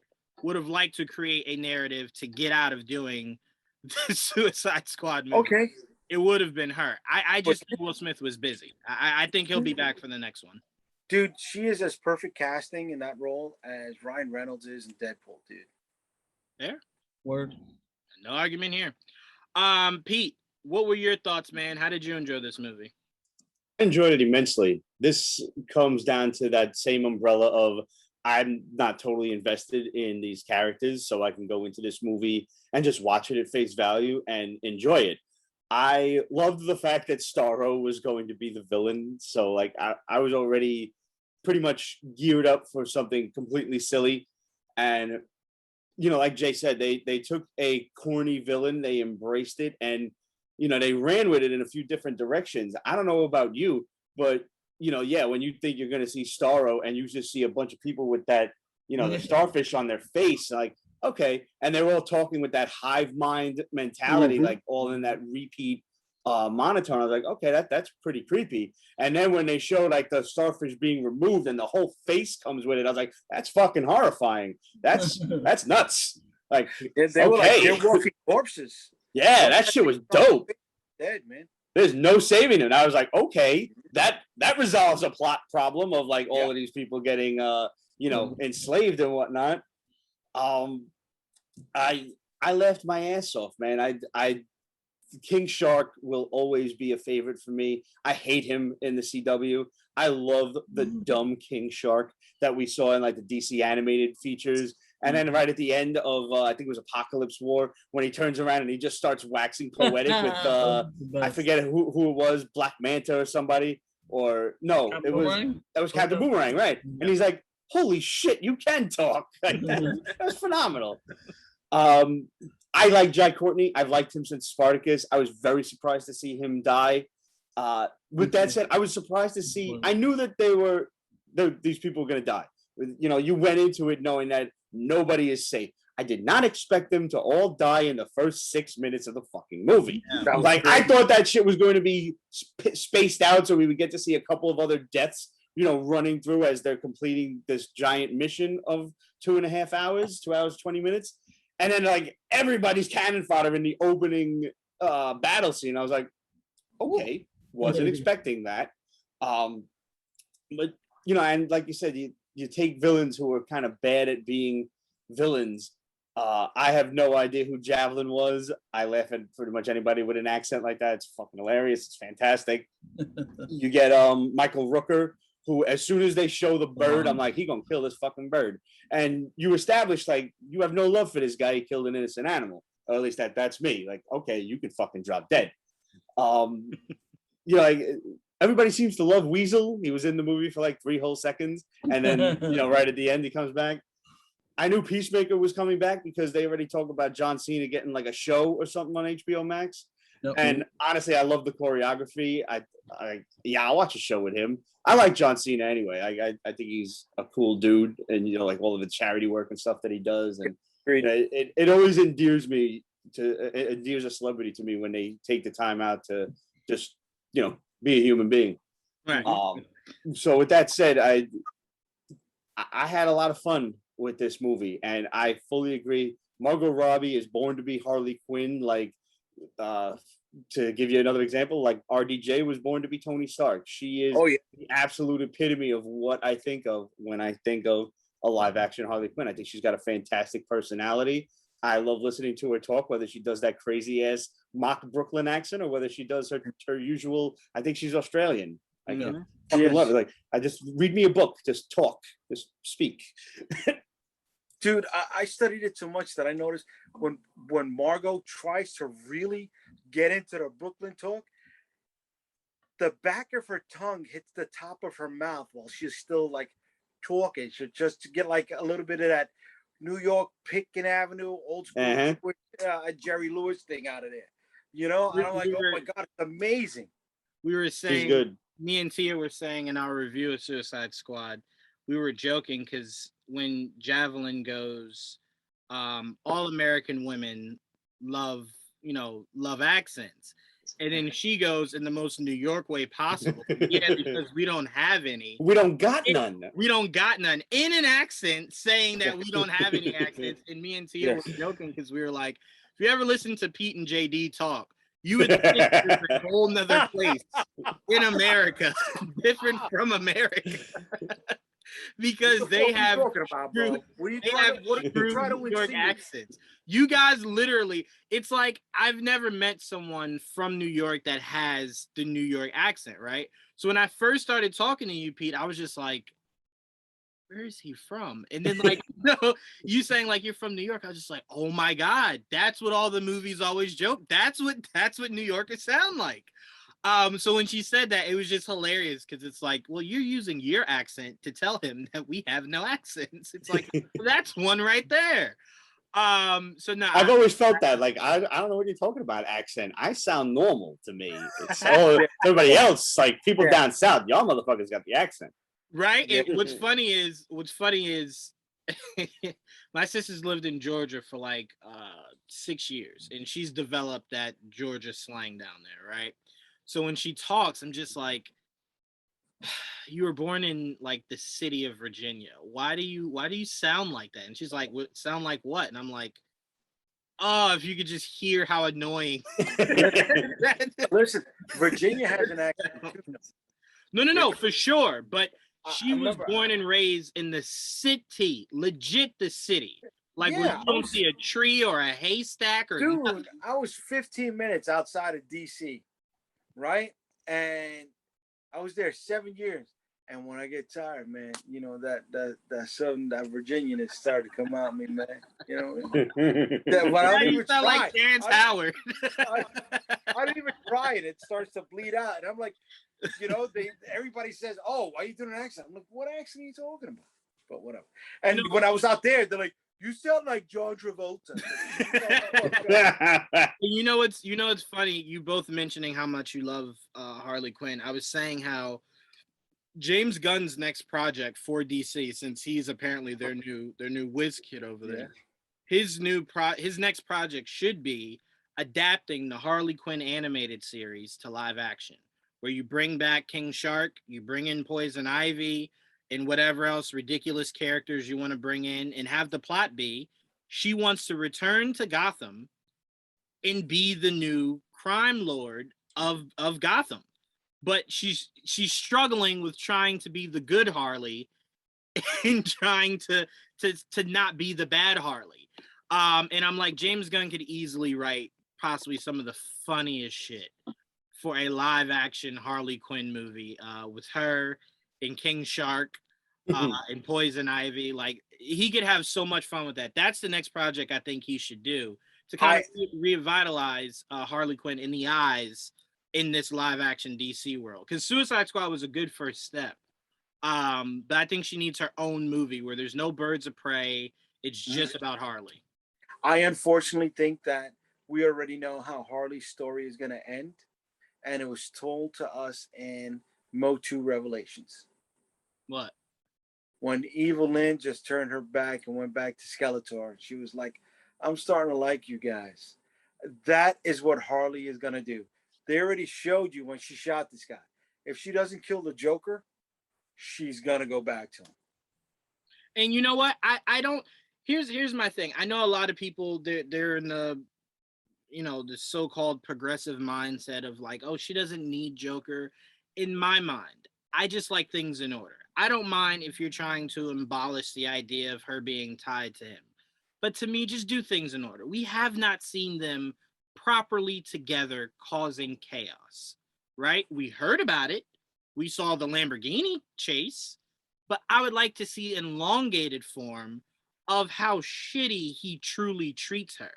would have liked to create a narrative to get out of doing the Suicide Squad movie, it would have been her. I just think Will Smith was busy. I think he'll be back for the next one. Dude, she is as perfect casting in that role as Ryan Reynolds is in Deadpool, dude. There? Word. No argument here. Pete, what were your thoughts, man? How did you enjoy this movie? I enjoyed it immensely. This comes down to that same umbrella of I'm not totally invested in these characters, so I can go into this movie and just watch it at face value and enjoy it. I loved the fact that Starro was going to be the villain. So like I was already pretty much geared up for something completely silly. And like Jay said, they took a corny villain, they embraced it, and they ran with it in a few different directions. I don't know about you, but when you think you're going to see Starro and you just see a bunch of people with that, the starfish on their face, like, okay. And they're all talking with that hive mind mentality, like all in that repeat monotone. I was like, okay, that's pretty creepy. And then when they show like the starfish being removed and the whole face comes with it, I was like, that's fucking horrifying. That's nuts. Like, they were like, they're walking corpses. Yeah, that shit was dope. Dead, man. There's no saving it. I was like, okay, that resolves a plot problem of like all of these people getting enslaved and whatnot. I laughed my ass off, man. King Shark will always be a favorite for me. I hate him in the CW. I love the dumb King Shark that we saw in like the DC animated features. And then right at the end of, I think it was Apocalypse War, when he turns around and he just starts waxing poetic with, I forget who it was, Black Manta or somebody, or no, that was Captain Boomerang, right? And he's like, holy shit, you can talk. Like, that was phenomenal. I like Jack Courtney. I've liked him since Spartacus. I was very surprised to see him die. With that said, I was surprised to see, I knew that these people were going to die. You went into it knowing that nobody is safe. I did not expect them to all die in the first 6 minutes of the fucking movie. Yeah, like, I thought that shit was going to be spaced out so we would get to see a couple of other deaths, running through as they're completing this giant mission of 2.5 hours, 2 hours, 20 minutes. And then like everybody's cannon fodder in the opening battle scene. I was like, okay, wasn't expecting that. But, and like you said, you take villains who are kind of bad at being villains. I have no idea who Javelin was. I laugh at pretty much anybody with an accent like that. It's fucking hilarious. It's fantastic. You get Michael Rooker, who, as soon as they show the bird, I'm like, he gonna kill this fucking bird. And you establish like you have no love for this guy. He killed an innocent animal, or at least that's me. Like, okay, you could fucking drop dead. You know, like everybody seems to love Weasel. He was in the movie for like 3 whole seconds, and then right at the end he comes back. I knew Peacemaker was coming back because they already talked about John Cena getting like a show or something on HBO Max. Yep. And honestly, I love the choreography. I'll watch a show with him. I like John Cena anyway. I think he's a cool dude, and like all of the charity work and stuff that he does, and it always endears a celebrity to me when they take the time out to just be a human being. Right. So with that said, I had a lot of fun with this movie, and I fully agree. Margot Robbie is born to be Harley Quinn. Like, to give you another example, like RDJ was born to be Tony Stark. She is the absolute epitome of what I think of when I think of a live action Harley Quinn. I think she's got a fantastic personality. I love listening to her talk, whether she does that crazy ass mock Brooklyn accent or whether she does her usual. I think she's Australian. I love it. Like, I just read me a book, just talk, just speak. Dude, I studied it so much that I noticed when Margot tries to really get into the Brooklyn talk, the back of her tongue hits the top of her mouth while she's still like talking. So just to get like a little bit of that New York Pitkin Avenue old school Jerry Lewis thing out of there. And I'm like, oh my God, it's amazing. We were saying, good. Me and Tia were saying in our review of Suicide Squad, we were joking because when Javelin goes, all American women love accents. And then she goes in the most New York way possible. Yeah, because we don't have any. We don't got none. We don't got none. In an accent saying that we don't have any accents. And me and Tia were joking because we were like, if you ever listen to Pete and Jaydee talk, you would think there's a whole nother place in America, different from America. Because they have New York accents. You guys literally, it's like I've never met someone from New York that has the New York accent, right? So when I first started talking to you, Pete, I was just like, where is he from? And then like, you saying like you're from New York, I was just like, oh my God, that's what all the movies always joke. That's what New Yorkers sound like. So when she said that, it was just hilarious because it's like, well, you're using your accent to tell him that we have no accents. It's like, well, that's one right there. So now I've always felt that. Like, I don't know what you're talking about, accent. I sound normal to me. It's everybody else, like people down south, y'all motherfuckers got the accent. Right? What's funny is my sister's lived in Georgia for like 6 years, and she's developed that Georgia slang down there, right? So when she talks, I'm just like, you were born in like the city of Virginia. Why do you sound like that? And she's like, what sound like what? And I'm like, oh, if you could just hear how annoying. Listen, Virginia has an accent. No, for sure. But she was born and raised in the city, legit the city. Like when you don't see a tree or a haystack or nothing. I was 15 minutes outside of DC. Right, and I was there 7 years, and when I get tired, man, that southern, that Virginian has started to come out of me, man. When I don't even try, like Terrence Howard. I don't even try it; it starts to bleed out, and I'm like, everybody says, "Oh, why are you doing an accent?" I'm like, "What accent are you talking about?" But whatever. And when I was out there, they're like, you sound like John Travolta. You know what's funny? You both mentioning how much you love Harley Quinn. I was saying how James Gunn's next project for DC, since he's apparently their new whiz kid over there, his next project should be adapting the Harley Quinn animated series to live action, where you bring back King Shark, you bring in Poison Ivy, and whatever else ridiculous characters you want to bring in, and have the plot be she wants to return to Gotham and be the new crime lord of Gotham. But she's struggling with trying to be the good Harley and trying to not be the bad Harley. And I'm like, James Gunn could easily write possibly some of the funniest shit for a live action Harley Quinn movie with her in King Shark, in Poison Ivy. Like he could have so much fun with that. That's the next project I think he should do to kind of revitalize Harley Quinn in the eyes in this live action DC world. Because Suicide Squad was a good first step. But I think she needs her own movie where there's no birds of prey. It's just about Harley. I unfortunately think that we already know how Harley's story is going to end, and it was told to us in Motu Revelations. What? When Evil Lynn just turned her back and went back to Skeletor, she was like, I'm starting to like you guys. That is what Harley is going to do. They already showed you when she shot this guy. If she doesn't kill the Joker, she's going to go back to him. And you know what? I don't... Here's my thing. I know a lot of people, they're in the, the so-called progressive mindset of like, oh, she doesn't need Joker. In my mind, I just like things in order. I don't mind if you're trying to abolish the idea of her being tied to him. But to me, just do things in order. We have not seen them properly together causing chaos, right? We heard about it. We saw the Lamborghini chase. But I would like to see elongated form of how shitty he truly treats her.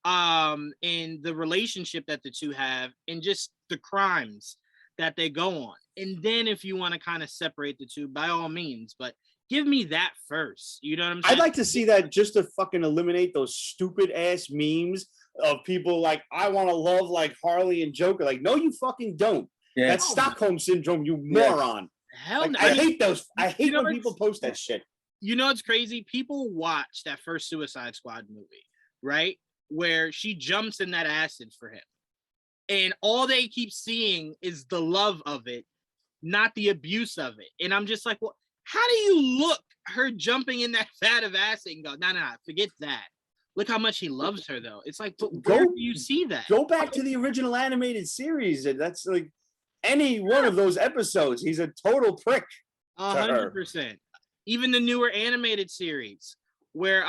And the relationship that the two have and just the crimes that they go on. And then if you want to kind of separate the two, by all means, but give me that first. You know what I'm saying? I'd like to see that just to fucking eliminate those stupid ass memes of people like, I want to love like Harley and Joker. Like, no, you fucking don't. Yeah. That's Stockholm Syndrome, you moron. Hell like, no. I hate those. I hate when people post that shit. You know what's crazy? People watch that first Suicide Squad movie, right? Where she jumps in that acid for him. And all they keep seeing is the love of it, not the abuse of it. And I'm just like, well, how do you look her jumping in that vat of acid and go, no, forget that. Look how much he loves her, though. It's like, but where do you see that? Go back to the original animated series. And that's like any one of those episodes. He's a total prick. 100%. Even the newer animated series where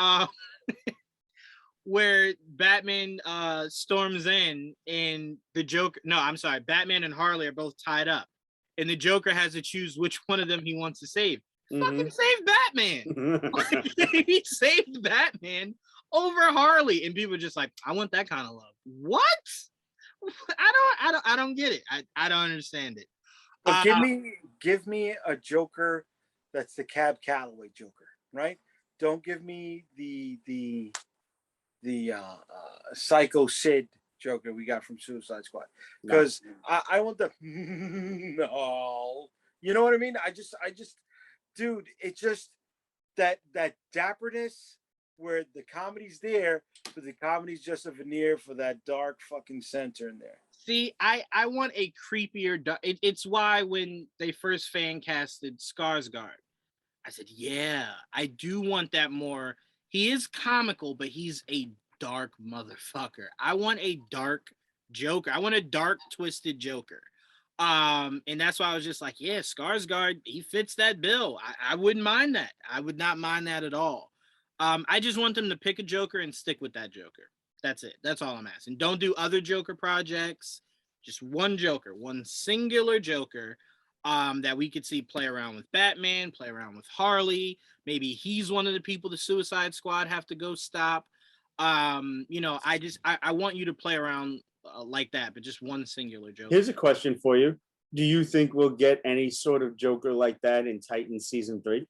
where Batman storms in and the Joker, Batman and Harley are both tied up and the Joker has to choose which one of them he wants to save. Fucking save Batman. He saved Batman over Harley and people are just like, I want that kind of love. What? I don't get it. I don't understand it. But give me a Joker that's the Cab Calloway Joker, right? Don't give me the Psycho Sid Joker we got from Suicide Squad, because I want the no, you know what I mean? I just, dude, it's just that dapperness where the comedy's there, but the comedy's just a veneer for that dark fucking center in there. See, I want a creepier. It's why when they first fan casted Skarsgård, I said, yeah, I do want that more. He is comical, but he's a dark motherfucker. I want a dark Joker. I want a dark, twisted Joker. And that's why I was just like, yeah, Skarsgård, he fits that bill. I wouldn't mind that. I would not mind that at all. I just want them to pick a Joker and stick with that Joker. That's it. That's all I'm asking. Don't do other Joker projects. Just one Joker, one singular Joker that we could see play around with Batman, play around with Harley. Maybe he's one of the people the Suicide Squad have to go stop. I want you to play around like that, but just one singular Joker. Here's a question for you. Do you think we'll get any sort of Joker like that in Titans season 3?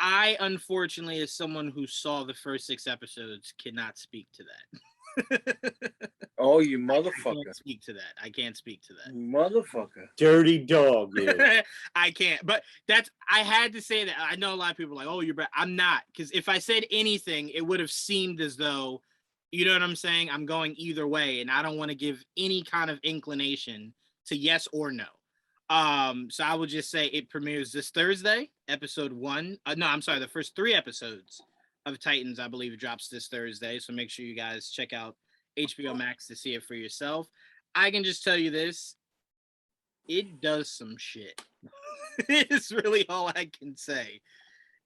I, unfortunately, as someone who saw the first 6 episodes, cannot speak to that. Oh, you motherfucker. I can't speak to that. I can't speak to that. Motherfucker. Dirty dog. I can't. But I had to say that. I know a lot of people are like, oh, you're bad. I'm not. Because if I said anything, it would have seemed as though, you know what I'm saying? I'm going either way. And I don't want to give any kind of inclination to yes or no. So I would just say it premieres this Thursday, episode 1. The first 3 episodes of Titans, I believe, drops this Thursday. So make sure you guys check out HBO Max to see it for yourself. I can just tell you this. It does some shit. It's really all I can say.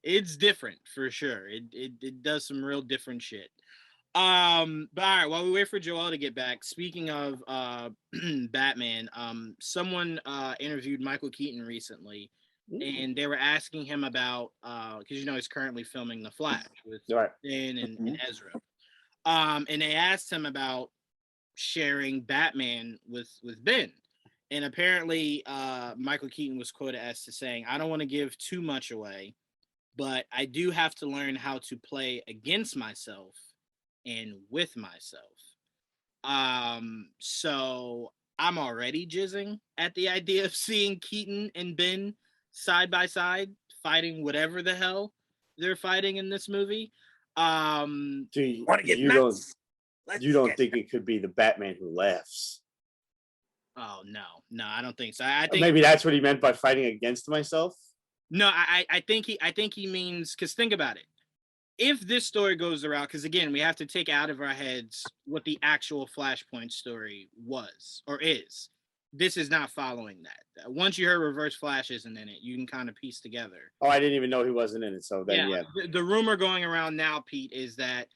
It's different for sure. It does some real different shit. But all right, while we wait for Joel to get back, speaking of Batman, someone interviewed Michael Keaton recently, and they were asking him about because he's currently filming The Flash with Ben and Ezra. And they asked him about sharing Batman with Ben. And apparently Michael Keaton was quoted as to saying, I don't want to give too much away, but I do have to learn how to play against myself and with myself. So I'm already jizzing at the idea of seeing Keaton and Ben side by side fighting whatever the hell they're fighting in this movie. Do you want to get nuts? You don't think it could be the Batman who laughs? Oh no, I don't think so. I think maybe that's what he meant by fighting against myself. No, I think he means, because think about it. If this story goes around, because again, we have to take out of our heads what the actual Flashpoint story was or is. This is not following that. Once you heard Reverse Flash isn't in it, you can kind of piece together. Oh, I didn't even know he wasn't in it. So then, yeah. The rumor going around now, Pete, is that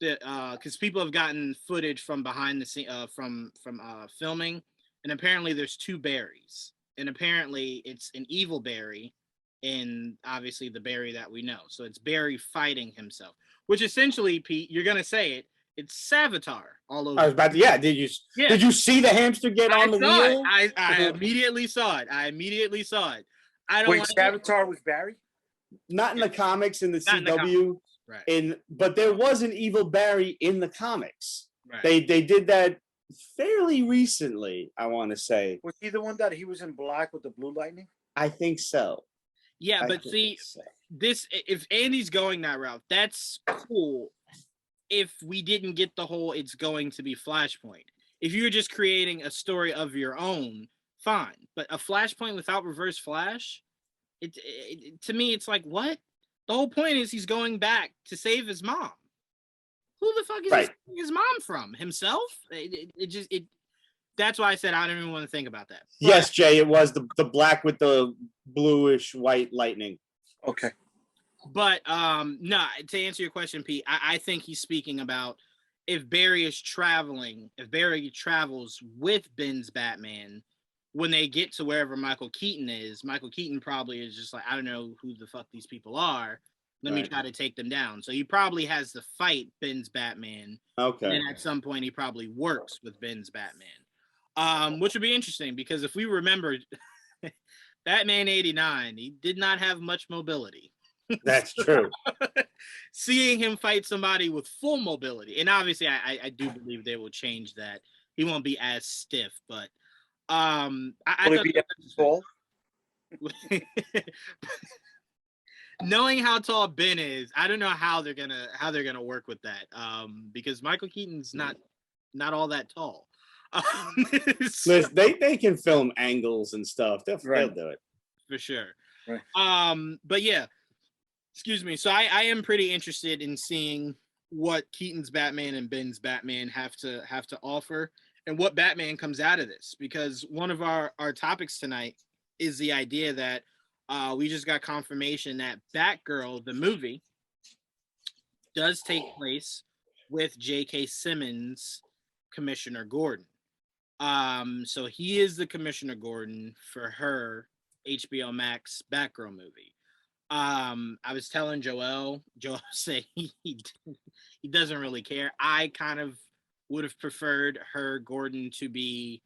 because people have gotten footage from behind the scene from filming, and apparently there's two Barrys, and apparently it's an evil Barry. And obviously the Barry that we know. So it's Barry fighting himself, which essentially, Pete, you're going to say it. It's Savitar all over. I was about to, Did you see the hamster get on the wheel? I immediately saw it. I don't Wait, Savitar was Barry? Not in the comics, in the CW. Right. But there was an evil Barry in the comics. Right. They did that fairly recently, I want to say. Was he the one that he was in black with the blue lightning? I think so. Yeah, but see, if Andy's going that route, that's cool. If we didn't get the whole it's going to be Flashpoint. If you're just creating a story of your own, fine. But a Flashpoint without Reverse Flash, it to me, it's like, what? The whole point is he's going back to save his mom. Who the fuck is he saving his mom from? Himself? That's why I said I don't even want to think about that. But, yes, Jay, it was the black with the bluish white lightning. Okay. But no, to answer your question, Pete, I think he's speaking about if Barry travels with Ben's Batman, when they get to wherever Michael Keaton is, Michael Keaton probably is just like, I don't know who the fuck these people are. Let me try to take them down. So he probably has to fight Ben's Batman. Okay. And then at some point he probably works with Ben's Batman. Which would be interesting because if we remember Batman 89, he did not have much mobility. That's true. Seeing him fight somebody with full mobility, and obviously I do believe they will change that. He won't be as stiff, but knowing how tall Ben is, I don't know how they're gonna work with that. Because Michael Keaton's not all that tall. So, they can film angles and stuff. They'll do it for sure. Right. But yeah, excuse me. So I am pretty interested in seeing what Keaton's Batman and Ben's Batman have to offer, and what Batman comes out of this. Because one of our topics tonight is the idea that we just got confirmation that Batgirl, the movie, does take place with J.K. Simmons, Commissioner Gordon. So he is the Commissioner Gordon for her HBO Max Batgirl movie. I was telling Joel said he doesn't really care. I kind of would have preferred her Gordon to be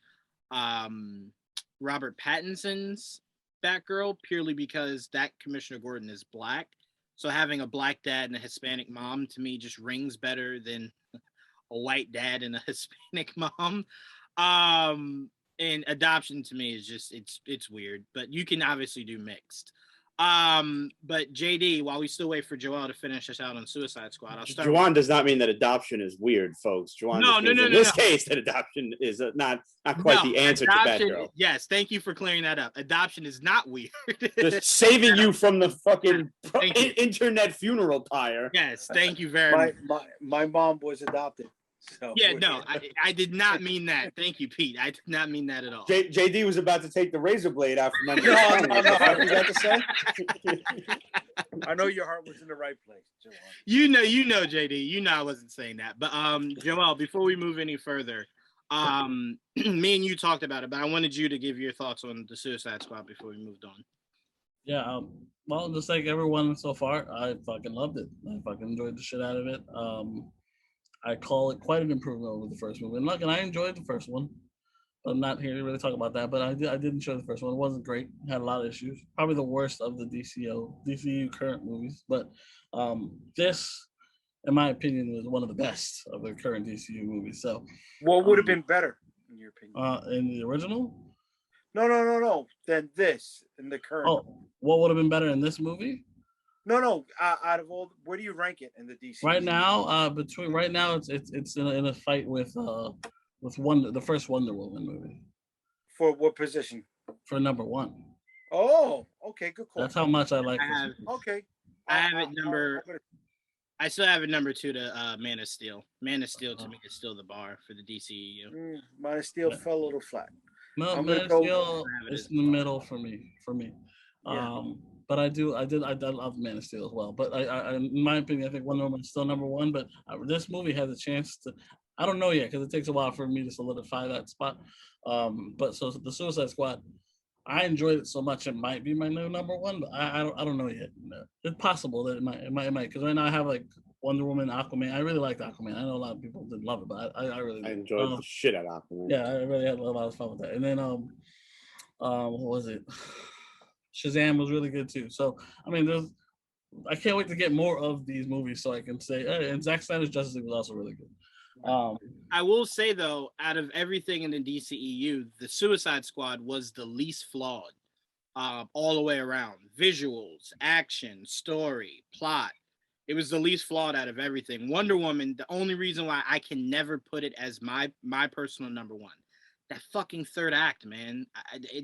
Robert Pattinson's Batgirl, purely because that Commissioner Gordon is black. So having a black dad and a Hispanic mom to me just rings better than a white dad and a Hispanic mom. And adoption to me is just it's weird, but you can obviously do mixed. But Jaydee, while we still wait for Joel to finish us out on Suicide Squad, Juwaan does not mean that adoption is weird, folks. Juwaan no. In this case, that adoption is not quite the answer to Batgirl. Yes, thank you for clearing that up. Adoption is not weird. Just saving you from the fucking internet funeral pyre. Yes, thank you very much. My mom was adopted. So yeah, no, I did not mean that. Thank you, Pete. I did not mean that at all. Jaydee was about to take the razor blade out from under his No, tongue. no, What the no. fuck you got to say? I know your heart was in the right place, Juwaan. You know, Jaydee. You know I wasn't saying that. But Joel, before we move any further, me and you talked about it, but I wanted you to give your thoughts on the Suicide Squad before we moved on. Yeah, well, just like everyone so far, I fucking loved it. I fucking enjoyed the shit out of it. I call it quite an improvement over the first movie. And look, and I enjoyed the first one. I'm not here to really talk about that, but I did enjoy the first one. It wasn't great. It had a lot of issues. Probably the worst of the DCU current movies. But this, in my opinion, was one of the best of the current DCU movies. So, what would have been better in your opinion? In the original? No. Than this in the current. Oh, what would have been better in this movie? No. Out of all, where do you rank it in the DC? Right now, it's in a fight with the first Wonder Woman movie. For what position? For number one. Oh, okay, good call. That's how much I like. Okay. I have it number. I still have it number 2 to Man of Steel. Man of Steel to me is still the bar for the DCEU. Man of Steel fell a little flat. No, Man of Steel is in the middle for me. Yeah. But I love Man of Steel as well. But I in my opinion, I think Wonder Woman is still number one. But this movie has a chance to. I don't know yet because it takes a while for me to solidify that spot. But so the Suicide Squad, I enjoyed it so much it might be my new number one. But I don't know yet. It's possible that it might because right now I have like Wonder Woman, Aquaman. I really liked Aquaman. I know a lot of people didn't love it, but I really enjoyed the shit out of Aquaman. Yeah, I really had a lot of fun with that. And then what was it? Shazam was really good too. So I mean, I can't wait to get more of these movies so I can say. And Zack Snyder's Justice League was also really good. I will say though, out of everything in the DCEU, the Suicide Squad was the least flawed, all the way around. Visuals, action, story, plot. It was the least flawed out of everything. Wonder Woman, the only reason why I can never put it as my personal number one, that fucking third act, man.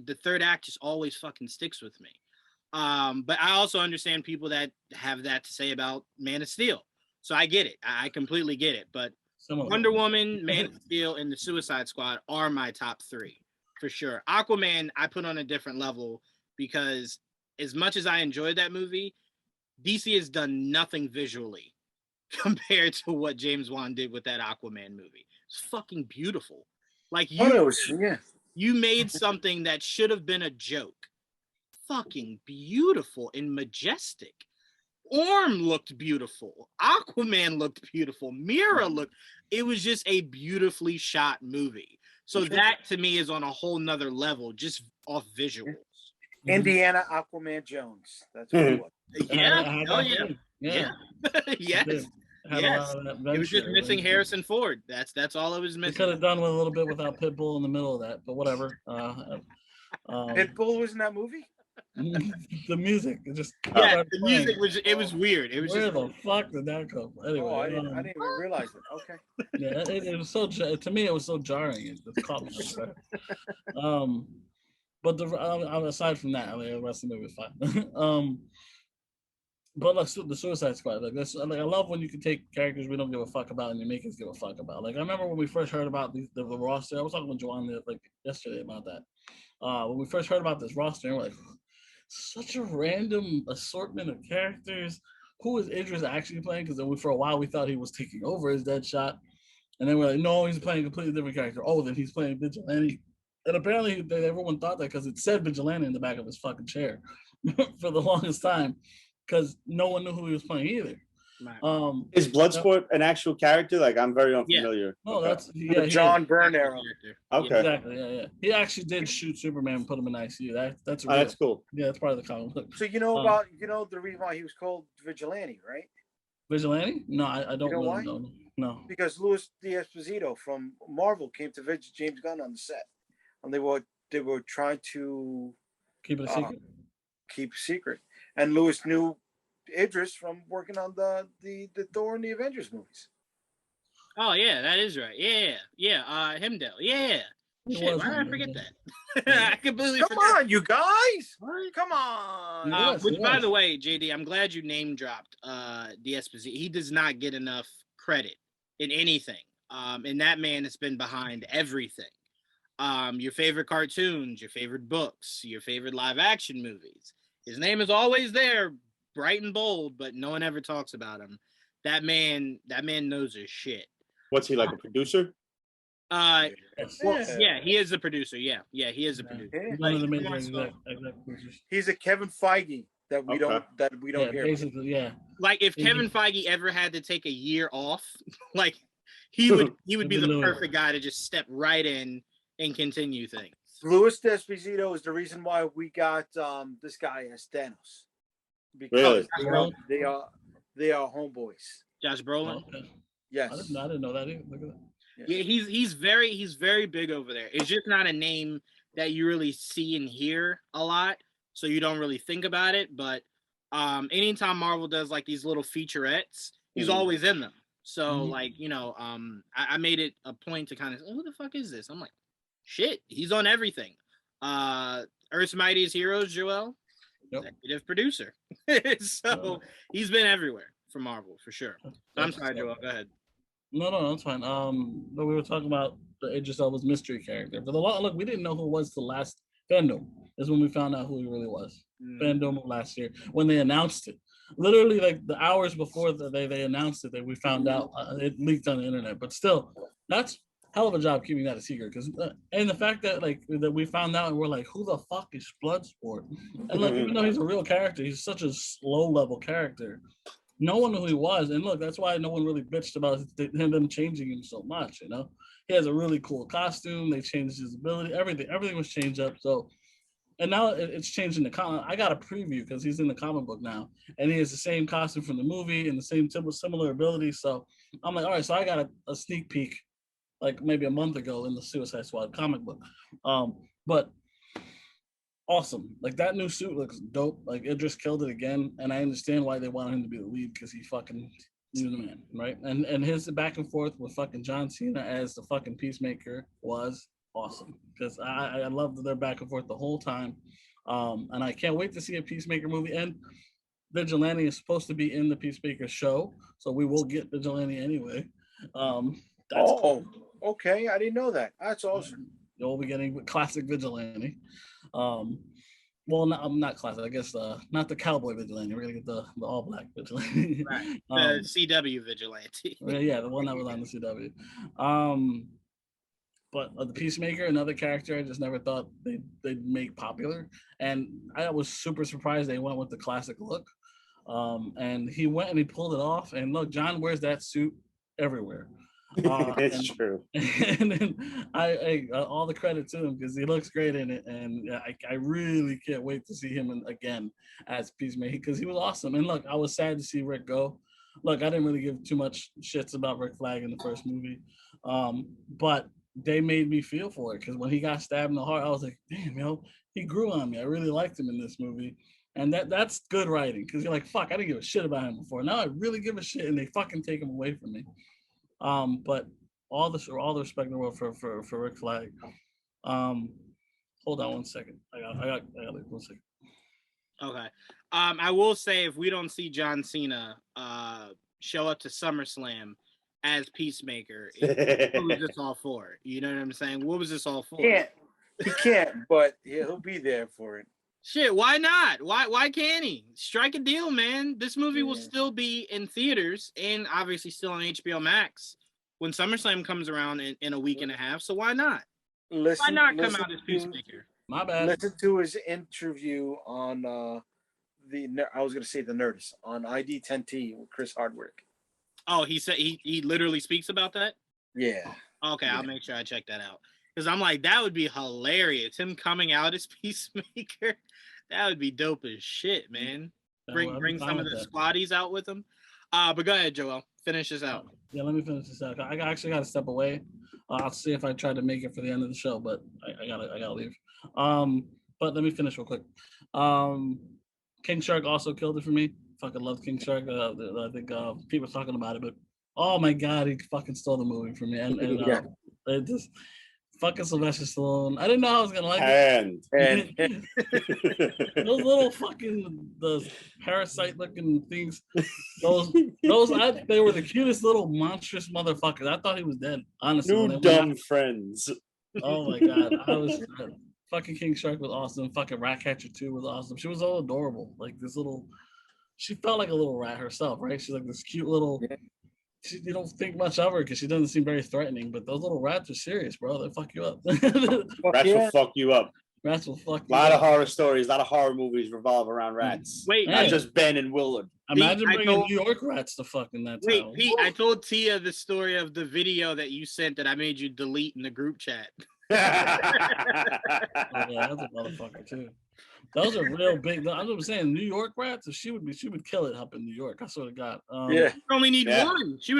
The third act just always fucking sticks with me. But I also understand people that have that to say about Man of Steel. So I get it. I completely get it. But Wonder Woman, Man of Steel, and the Suicide Squad are my top 3 for sure. Aquaman, I put on a different level because as much as I enjoyed that movie, DC has done nothing visually compared to what James Wan did with that Aquaman movie. It's fucking beautiful. Like you made something that should have been a joke. Fucking beautiful and majestic. Orm looked beautiful. Aquaman looked beautiful. Mira looked. It was just a beautifully shot movie. So that to me is on a whole nother level, just off visuals. Indiana Aquaman Jones. That's what it was. Yeah. Oh yeah. Yeah. Yes. Yes. It was just missing Harrison Ford. That's all it was missing. They could have done with a little bit without Pitbull in the middle of that, but whatever. Pitbull was in that movie? The music, it just the music was weird. It was where the fuck did that come from? Anyway, I didn't even realize it. Okay. Yeah, it was so to me it was so jarring. It just caught me. But aside from that, I mean, the rest of the movie was fine. But like the Suicide Squad, like this, like I love when you can take characters we don't give a fuck about and you make us give a fuck about. Like I remember when we first heard about the roster. I was talking with Juwaan like yesterday about that. When we first heard about this roster, and we're like, such a random assortment of characters. Who is Idris actually playing? Because then for a while we thought he was taking over as Deadshot, and then we're like, no, he's playing a completely different character. Oh, then he's playing Vigilante. And apparently everyone thought that because it said Vigilante in the back of his fucking chair for the longest time, because no one knew who he was playing either. Is Bloodsport an actual character? Like I'm very unfamiliar. Yeah. No, that's the John Byrne era. Okay. Exactly. Yeah. He actually did shoot Superman and put him in ICU. That's cool. Yeah, that's part of the comic book. So you know about the reason why he was called Vigilante, right? Vigilante? No, I don't know really know. No. Because Louis D'Esposito from Marvel came to visit James Gunn on the set, and they were trying to keep it a secret. Keep a secret, and Louis knew Idris from working on the Thor and the Avengers movies. Oh yeah, that is right. Yeah. Hemdale. Yeah. Shit, why did I forget that? I completely Come forgot. on, you guys! What? Come on! Which, by the way, Jaydee, I'm glad you name dropped D'Esposito. He does not get enough credit in anything. And that man has been behind everything. Your favorite cartoons, your favorite books, your favorite live action movies. His name is always there, bright and bold, but no one ever talks about him. That man knows his shit. What's he, like, a producer? Well, yeah, he is the producer. Yeah, he is a producer. He's one of the major exec producers. He's a Kevin Feige that we don't hear. Basically, yeah. Like if Kevin Feige ever had to take a year off, like he would be the perfect guy to just step right in and continue things. Louis D'Esposito is the reason why we got this guy as Thanos. Really? They are homeboys. Josh Brolin. Oh, okay. Yes. I didn't know that either. Look at that. Yeah, he's very big over there. It's just not a name that you really see and hear a lot, so you don't really think about it. But anytime Marvel does like these little featurettes, he's always in them. So like, you know, I made it a point to kind of, who the fuck is this? I'm like, shit, he's on everything. Earth's Mightiest Heroes, Joel, executive producer. So he's been everywhere for Marvel for sure. So I'm sorry, Joel, go ahead. No, that's fine. But we were talking about the Idris Elba's mystery character. For the look, we didn't know who was the last Venom. Is when we found out who he really was. Venom last year when they announced it. Literally, like the hours before they announced it, that we found out it leaked on the internet. But still, that's hell of a job keeping that a secret. Because and the fact that that we found out and we're like, who the fuck is Bloodsport? And like, even though he's a real character, he's such a low level character. No one knew who he was, and look, that's why no one really bitched about them changing him so much. You know, he has a really cool costume. They changed his ability. Everything was changed up. So, and now it's changed in the comic. I got a preview because he's in the comic book now, and he has the same costume from the movie and the same similar abilities. So I'm like, all right. So I got a sneak peek, like maybe a month ago in the Suicide Squad comic book, but. Awesome. Like that new suit looks dope. Like Idris killed it again. And I understand why they wanted him to be the lead because he's the man, right? And his back and forth with fucking John Cena as the fucking Peacemaker was awesome. Because I loved their back and forth the whole time. And I can't wait to see a Peacemaker movie. And Vigilante is supposed to be in the Peacemaker show. So we will get Vigilante anyway. Okay. I didn't know that. That's awesome. You'll be getting classic Vigilante. Well, not classic. I guess not the cowboy Vigilante. We're gonna get the all black Vigilante, right? The CW Vigilante. Yeah, the one that was on the CW. But the Peacemaker, another character I just never thought they'd make popular, and I was super surprised they went with the classic look. And he went and he pulled it off. And look, John wears that suit everywhere. It's true. And then I all the credit to him because he looks great in it, and I really can't wait to see him again as Peacemaker because he was awesome. And look, I was sad to see Rick go. Look, I didn't really give too much shits about Rick Flag in the first movie, but they made me feel for it because when he got stabbed in the heart, I was like, damn, he grew on me. I really liked him in this movie. And that's good writing because you're like, fuck, I didn't give a shit about him before. Now I really give a shit, and they fucking take him away from me. But all the respect in the world for Rick Flag. Hold on one second. I got like 1 second. Okay. I will say if we don't see John Cena show up to SummerSlam as Peacemaker, what was this all for? You know what I'm saying? What was this all for? He can't, but he'll be there for it. Shit, why not? Why can't he? Strike a deal, man. This movie will still be in theaters and obviously still on HBO Max when SummerSlam comes around in a week and a half. So why not? Why not come out as Peacemaker? My bad. Listen to his interview on the Nerdist on ID10T with Chris Hardwick. Oh, he said he literally speaks about that? Yeah. Okay, I'll make sure I check that out. Because I'm like, that would be hilarious. Him coming out as Peacemaker. That would be dope as shit, man. Bring some of the squaddies out with him. But go ahead, Joel. Finish this out. Yeah, let me finish this out. I actually got to step away. I'll see if I try to make it for the end of the show, but I gotta leave. But let me finish real quick. King Shark also killed it for me. Fucking love King Shark. I think people are talking about it, but oh my god, he fucking stole the movie from me. And it just Fucking Sylvester Stallone. I didn't know I was gonna like it. Those little fucking the parasite looking things. Those they were the cutest little monstrous motherfuckers. I thought he was dead. Honestly, New dumb friends. Oh my god, fucking King Shark was awesome. Fucking Ratcatcher 2 was awesome. She was all adorable. Like this little, she felt like a little rat herself, right? She's like this cute little. You don't think much of her because she doesn't seem very threatening, but those little rats are serious, bro. They fuck you up. Rats will fuck you up. Rats will fuck A you lot up. of horror stories, a lot of horror movies revolve around rats. Wait, not just Ben and Willard. Imagine bringing New York rats to fucking that town. Wait, Pete, I told Tia the story of the video that you sent that I made you delete in the group chat. Oh, yeah, that's a motherfucker too. Those are real big. I'm saying New York rats. If she would kill it up in New York. I swear to God. She only need one. She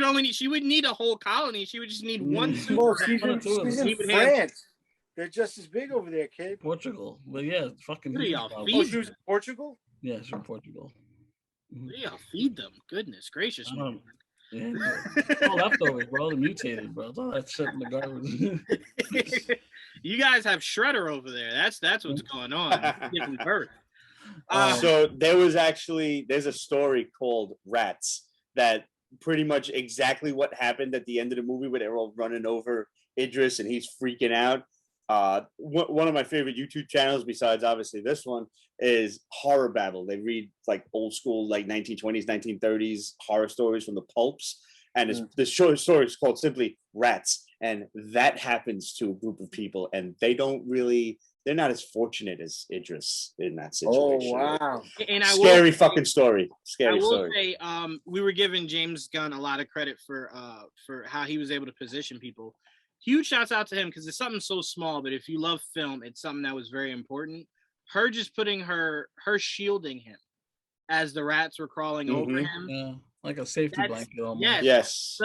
wouldn't need a whole colony. She would just need one. Well, she's in France. They're just as big over there, kid. Portugal, but yeah, fucking. She was in Portugal. Yeah, she's from Portugal. Yeah, feed them. Goodness gracious. Yeah, all leftovers, bro. They're mutated, bro. It's all that shit in the garbage. You guys have Shredder over there. That's what's going on. Giving birth. So there's a story called Rats that pretty much exactly what happened at the end of the movie where they're all running over Idris and he's freaking out. One of my favorite YouTube channels, besides obviously this one, is Horror Babble. They read like old school, like 1920s, 1930s horror stories from the pulps. And the short story is called simply Rats. And that happens to a group of people, and they're not as fortunate as Idris in that situation. Oh, wow. And Scary fucking story. Scary I will story. say, we were giving James Gunn a lot of credit for how he was able to position people. Huge shouts out to him because it's something so small, but if you love film, it's something that was very important. Her just putting her shielding him as the rats were crawling over him. Yeah, like a safety blanket almost. Yes.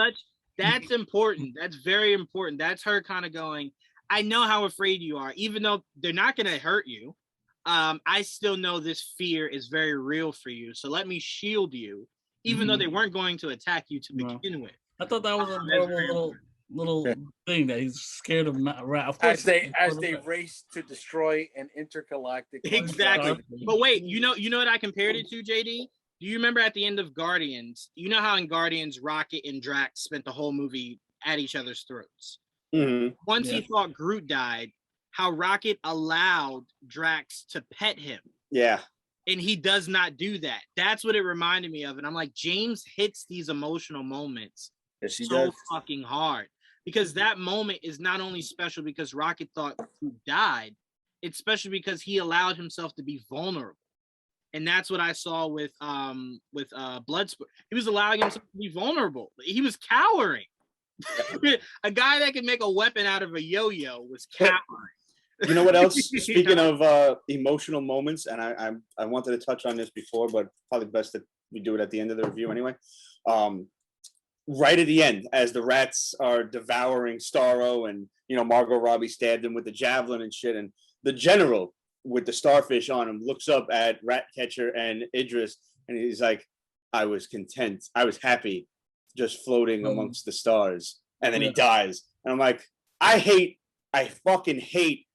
That's important. That's very important. That's her kind of going, I know how afraid you are, even though they're not going to hurt you. I still know this fear is very real for you. So let me shield you, even though they weren't going to attack you to begin with. I thought that was a adorable little thing that he's scared of rat. Of course, as they race to destroy an intergalactic. Exactly. But wait, you know what I compared it to, Jaydee? Do you remember at the end of Guardians? You know how in Guardians, Rocket and Drax spent the whole movie at each other's throats. Once he thought Groot died, how Rocket allowed Drax to pet him. Yeah. And he does not do that. That's what it reminded me of. And I'm like, James hits these emotional moments so fucking hard. Because that moment is not only special because Rocket thought Groot died, it's special because he allowed himself to be vulnerable. And that's what I saw with Bloodsport. He was allowing himself to be vulnerable. He was cowering. A guy that can make a weapon out of a yo-yo was cowering. You know what else? Speaking of emotional moments, and I wanted to touch on this before, but probably best that we do it at the end of the review anyway. Right at the end, as the rats are devouring Starro, and Margot Robbie stabbed him with the javelin and shit, and the general with the starfish on him looks up at Ratcatcher and Idris, and he's like, I was content, I was happy, just floating amongst the stars. And then he dies, and I'm like, I fucking hate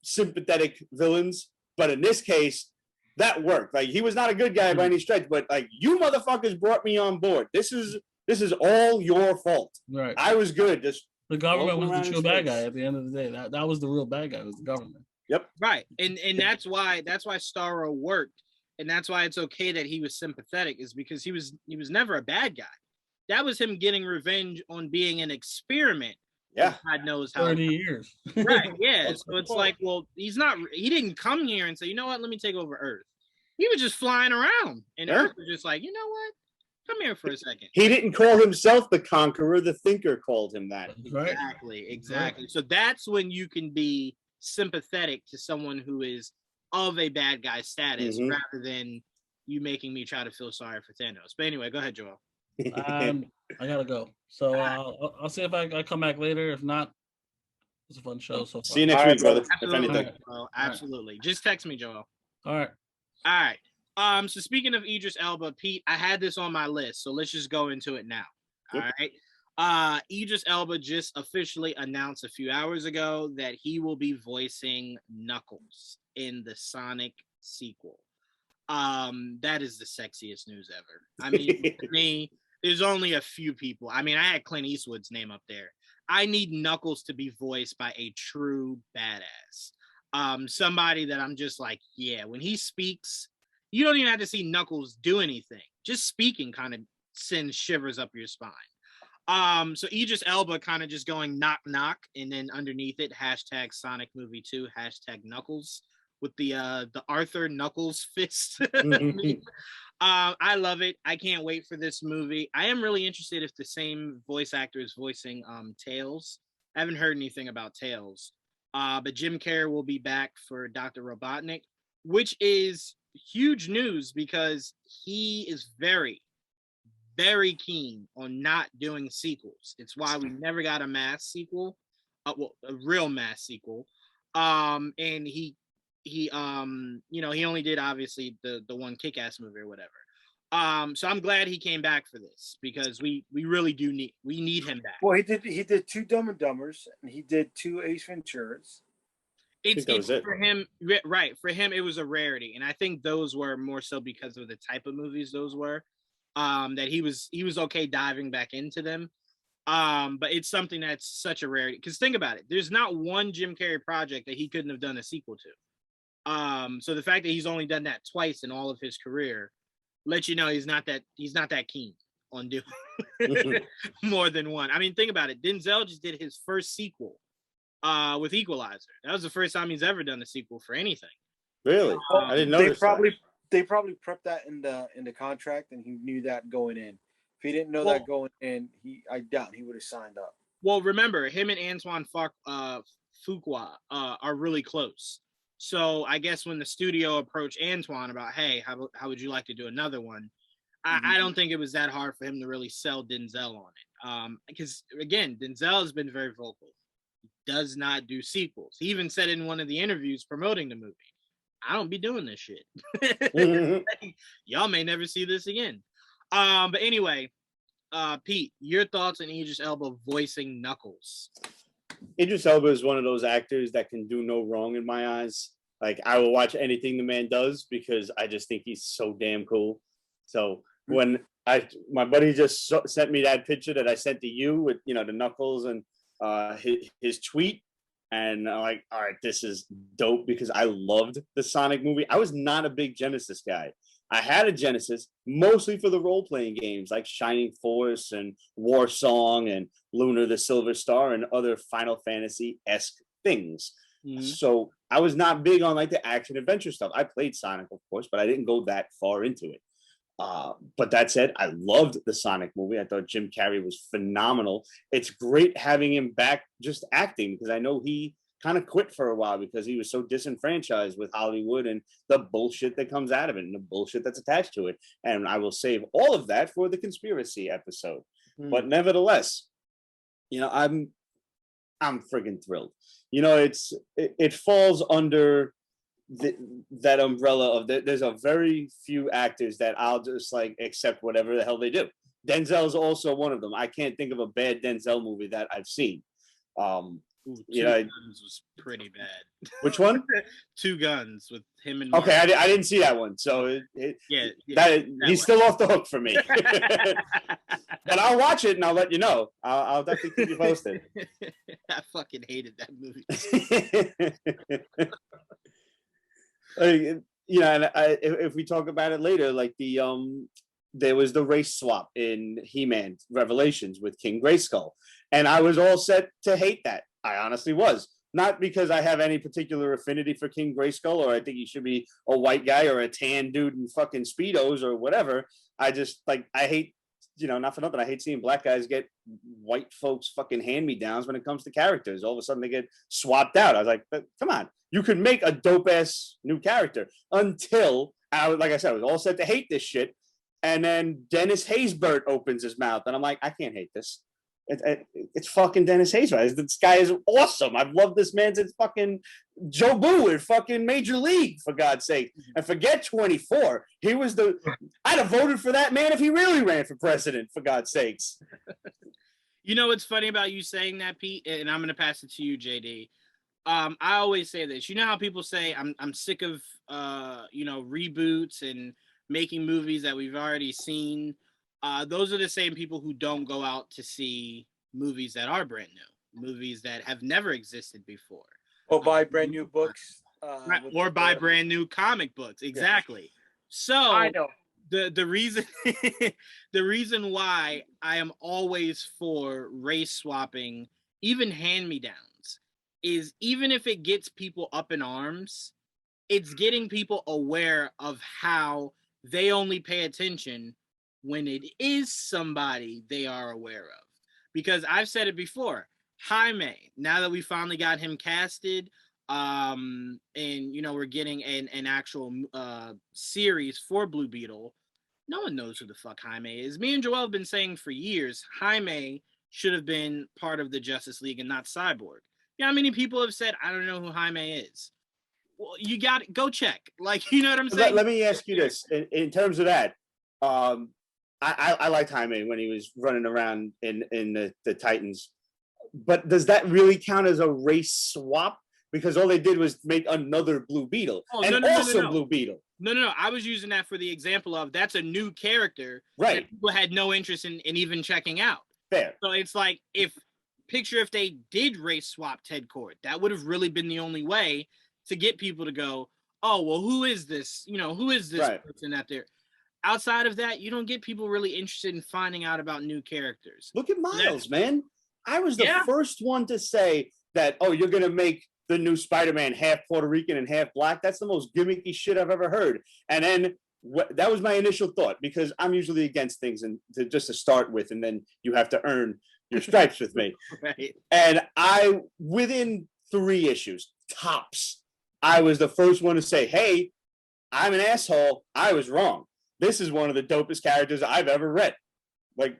sympathetic villains, but in this case that worked. Like, he was not a good guy by any stretch, but like, you motherfuckers brought me on board. This is all your fault. Right. I was good. Just the government was the true bad guy at the end of the day. That was the real bad guy, was the government. Yep. Right. And that's why Starro worked. And that's why it's okay that he was sympathetic, is because he was never a bad guy. That was him getting revenge on being an experiment. Yeah. God knows how. 30 years. Right. Yeah. So it's like, well, he didn't come here and say, you know what, let me take over Earth. He was just flying around. And Earth was just like, you know what? Come here for a second. He didn't call himself the Conqueror. The Thinker called him that. Right. Exactly. So that's when you can be sympathetic to someone who is of a bad guy status, rather than you making me try to feel sorry for Thanos. But anyway, go ahead, Joel. I gotta go. So I'll see if I come back later. If not, it's a fun show. So see you next week, brother. Absolutely. If anything. Absolutely. Just text me, Joel. All right. So speaking of Idris Elba, Pete, I had this on my list, so let's just go into it now. All right. Idris Elba just officially announced a few hours ago that he will be voicing Knuckles in the Sonic sequel. That is the sexiest news ever. I mean, to me, there's only a few people. I mean, I had Clint Eastwood's name up there. I need Knuckles to be voiced by a true badass. Somebody that I'm just like, yeah, when he speaks, you don't even have to see Knuckles do anything. Just speaking kind of sends shivers up your spine. So Idris Elba kind of just going knock knock, and then underneath it, hashtag Sonic Movie 2, hashtag Knuckles with the Arthur Knuckles fist. I love it. I can't wait for this movie. I am really interested if the same voice actor is voicing Tails. I haven't heard anything about Tails. But Jim Carrey will be back for Dr. Robotnik, which is huge news because he is very, very keen on not doing sequels. It's why we never got a mass sequel, a real mass sequel. And he he only did obviously the one Kick-Ass movie or whatever. So I'm glad he came back for this because we really do need him back. Well, he did 2 Dumb and Dumbers and he did 2 Ace Venturas. It's for him, right? For him, it was a rarity, and I think those were more so because of the type of movies those were. That he was okay diving back into them. But it's something that's such a rarity. Because think about it, there's not one Jim Carrey project that he couldn't have done a sequel to. So the fact that he's only done that twice in all of his career lets you know he's not that keen on doing more than one. I mean, think about it. Denzel just did his first sequel with Equalizer. That was the first time he's ever done a sequel for anything. Really? I didn't know. They probably prepped that in the contract, and he knew that going in. If he didn't know that going in, I doubt he would have signed up. Well, remember, him and Antoine Fuqua are really close. So I guess when the studio approached Antoine about, hey, how would you like to do another one? I don't think it was that hard for him to really sell Denzel on it. Because again, Denzel has been very vocal. He does not do sequels. He even said in one of the interviews promoting the movie, I don't be doing this shit. Y'all may never see this again. But anyway, Pete, your thoughts on Idris Elba voicing Knuckles? Idris Elba is one of those actors that can do no wrong in my eyes. Like, I will watch anything the man does because I just think he's so damn cool. So when my buddy just sent me that picture that I sent to you with, the Knuckles and his tweet, and I'm like, all right, this is dope because I loved the Sonic movie. I was not a big Genesis guy. I had a Genesis mostly for the role-playing games like Shining Force and War Song and Lunar the Silver Star and other Final Fantasy-esque things. So I was not big on like the action-adventure stuff. I played Sonic, of course, but I didn't go that far into it. But that said, I loved the Sonic movie. I thought Jim Carrey was phenomenal. It's great having him back just acting because I know he kind of quit for a while because he was so disenfranchised with Hollywood and the bullshit that comes out of it and the bullshit that's attached to it. And I will save all of that for the conspiracy episode. But nevertheless, I'm friggin' thrilled. It falls under that umbrella of there's a very few actors that I'll just like accept whatever the hell they do. Denzel is also one of them. I can't think of a bad Denzel movie that I've seen. Two Guns was pretty bad. Which one? Two Guns with him and okay, I didn't see that one, so he's still off the hook for me. But I'll watch it and I'll let you know. I'll definitely keep you posted. I fucking hated that movie. And if we talk about it later, like there was the race swap in He-Man Revelations with King Grayskull, and I was all set to hate that. I honestly was. Not because I have any particular affinity for King Grayskull or I think he should be a white guy or a tan dude in fucking Speedos or whatever. I just I hate, not for nothing, I hate seeing black guys get white folks fucking hand-me-downs when it comes to characters. All of a sudden they get swapped out. I was like, come on. You could make a dope-ass new character until, like I said, I was all set to hate this shit. And then Dennis Haysbert opens his mouth. And I'm like, I can't hate this. It's fucking Dennis Haysbert. This guy is awesome. I've loved this man since fucking Joe Boo in fucking Major League, for God's sake. And forget 24. He was I'd have voted for that man if he really ran for president, for God's sakes. You know what's funny about you saying that, Pete? And I'm gonna pass it to you, JD. I always say this. You know how people say I'm sick of reboots and making movies that we've already seen. Those are the same people who don't go out to see movies that are brand new, movies that have never existed before, or buy brand new books, or buy brand new comic books. Exactly. Yeah. So I know the reason the reason why I am always for race swapping, even hand-me-downs, is even if it gets people up in arms, it's getting people aware of how they only pay attention when it is somebody they are aware of. Because I've said it before, Jaime, now that we finally got him casted, and we're getting an actual series for Blue Beetle, no one knows who the fuck Jaime is. Me and Joel have been saying for years, Jaime should have been part of the Justice League and not Cyborg. You know how many people have said, I don't know who Jaime is? Well, you got to go check. Like, you know what I'm saying? Let me ask you this. In terms of that, I liked Jaime when he was running around in the Titans. But does that really count as a race swap? Because all they did was make another Blue Beetle. No. Blue Beetle. No. I was using that for the example of that's a new character that people had no interest in even checking out. Fair. So it's like if they did race swap Ted Kord, that would have really been the only way to get people to go, oh, well, who is this? Who is this person out there? Outside of that, you don't get people really interested in finding out about new characters. Look at Miles, man. I was the first one to say that, oh, you're going to make the new Spider-Man half Puerto Rican and half black. That's the most gimmicky shit I've ever heard. And then that was my initial thought, because I'm usually against things and just to start with, and then you have to earn your stripes with me. Right. And within 3 issues, tops, I was the first one to say, hey, I'm an asshole. I was wrong. This is one of the dopest characters I've ever read. Like,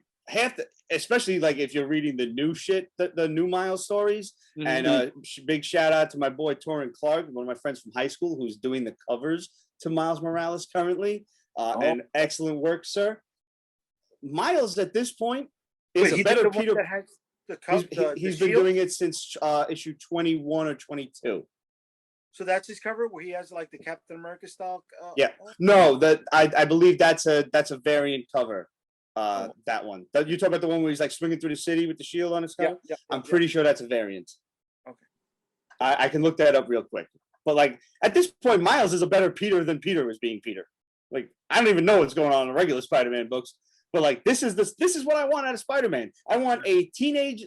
especially like if you're reading the new shit, the new Miles stories. Mm-hmm. And big shout out to my boy Torrin Clark, one of my friends from high school, who's doing the covers to Miles Morales currently. And excellent work, sir. Miles at this point is a better Peter. He's been doing it since issue 21 or 22. So that's his cover where he has like the Captain America style. No, I believe that's a variant cover. That one. You talk about the one where he's like swinging through the city with the shield on his cover? Yeah, I'm pretty sure that's a variant. Okay. I can look that up real quick. But like at this point, Miles is a better Peter than Peter was being Peter. Like I don't even know what's going on in the regular Spider-Man books. But like this is what I want out of Spider-Man. I want a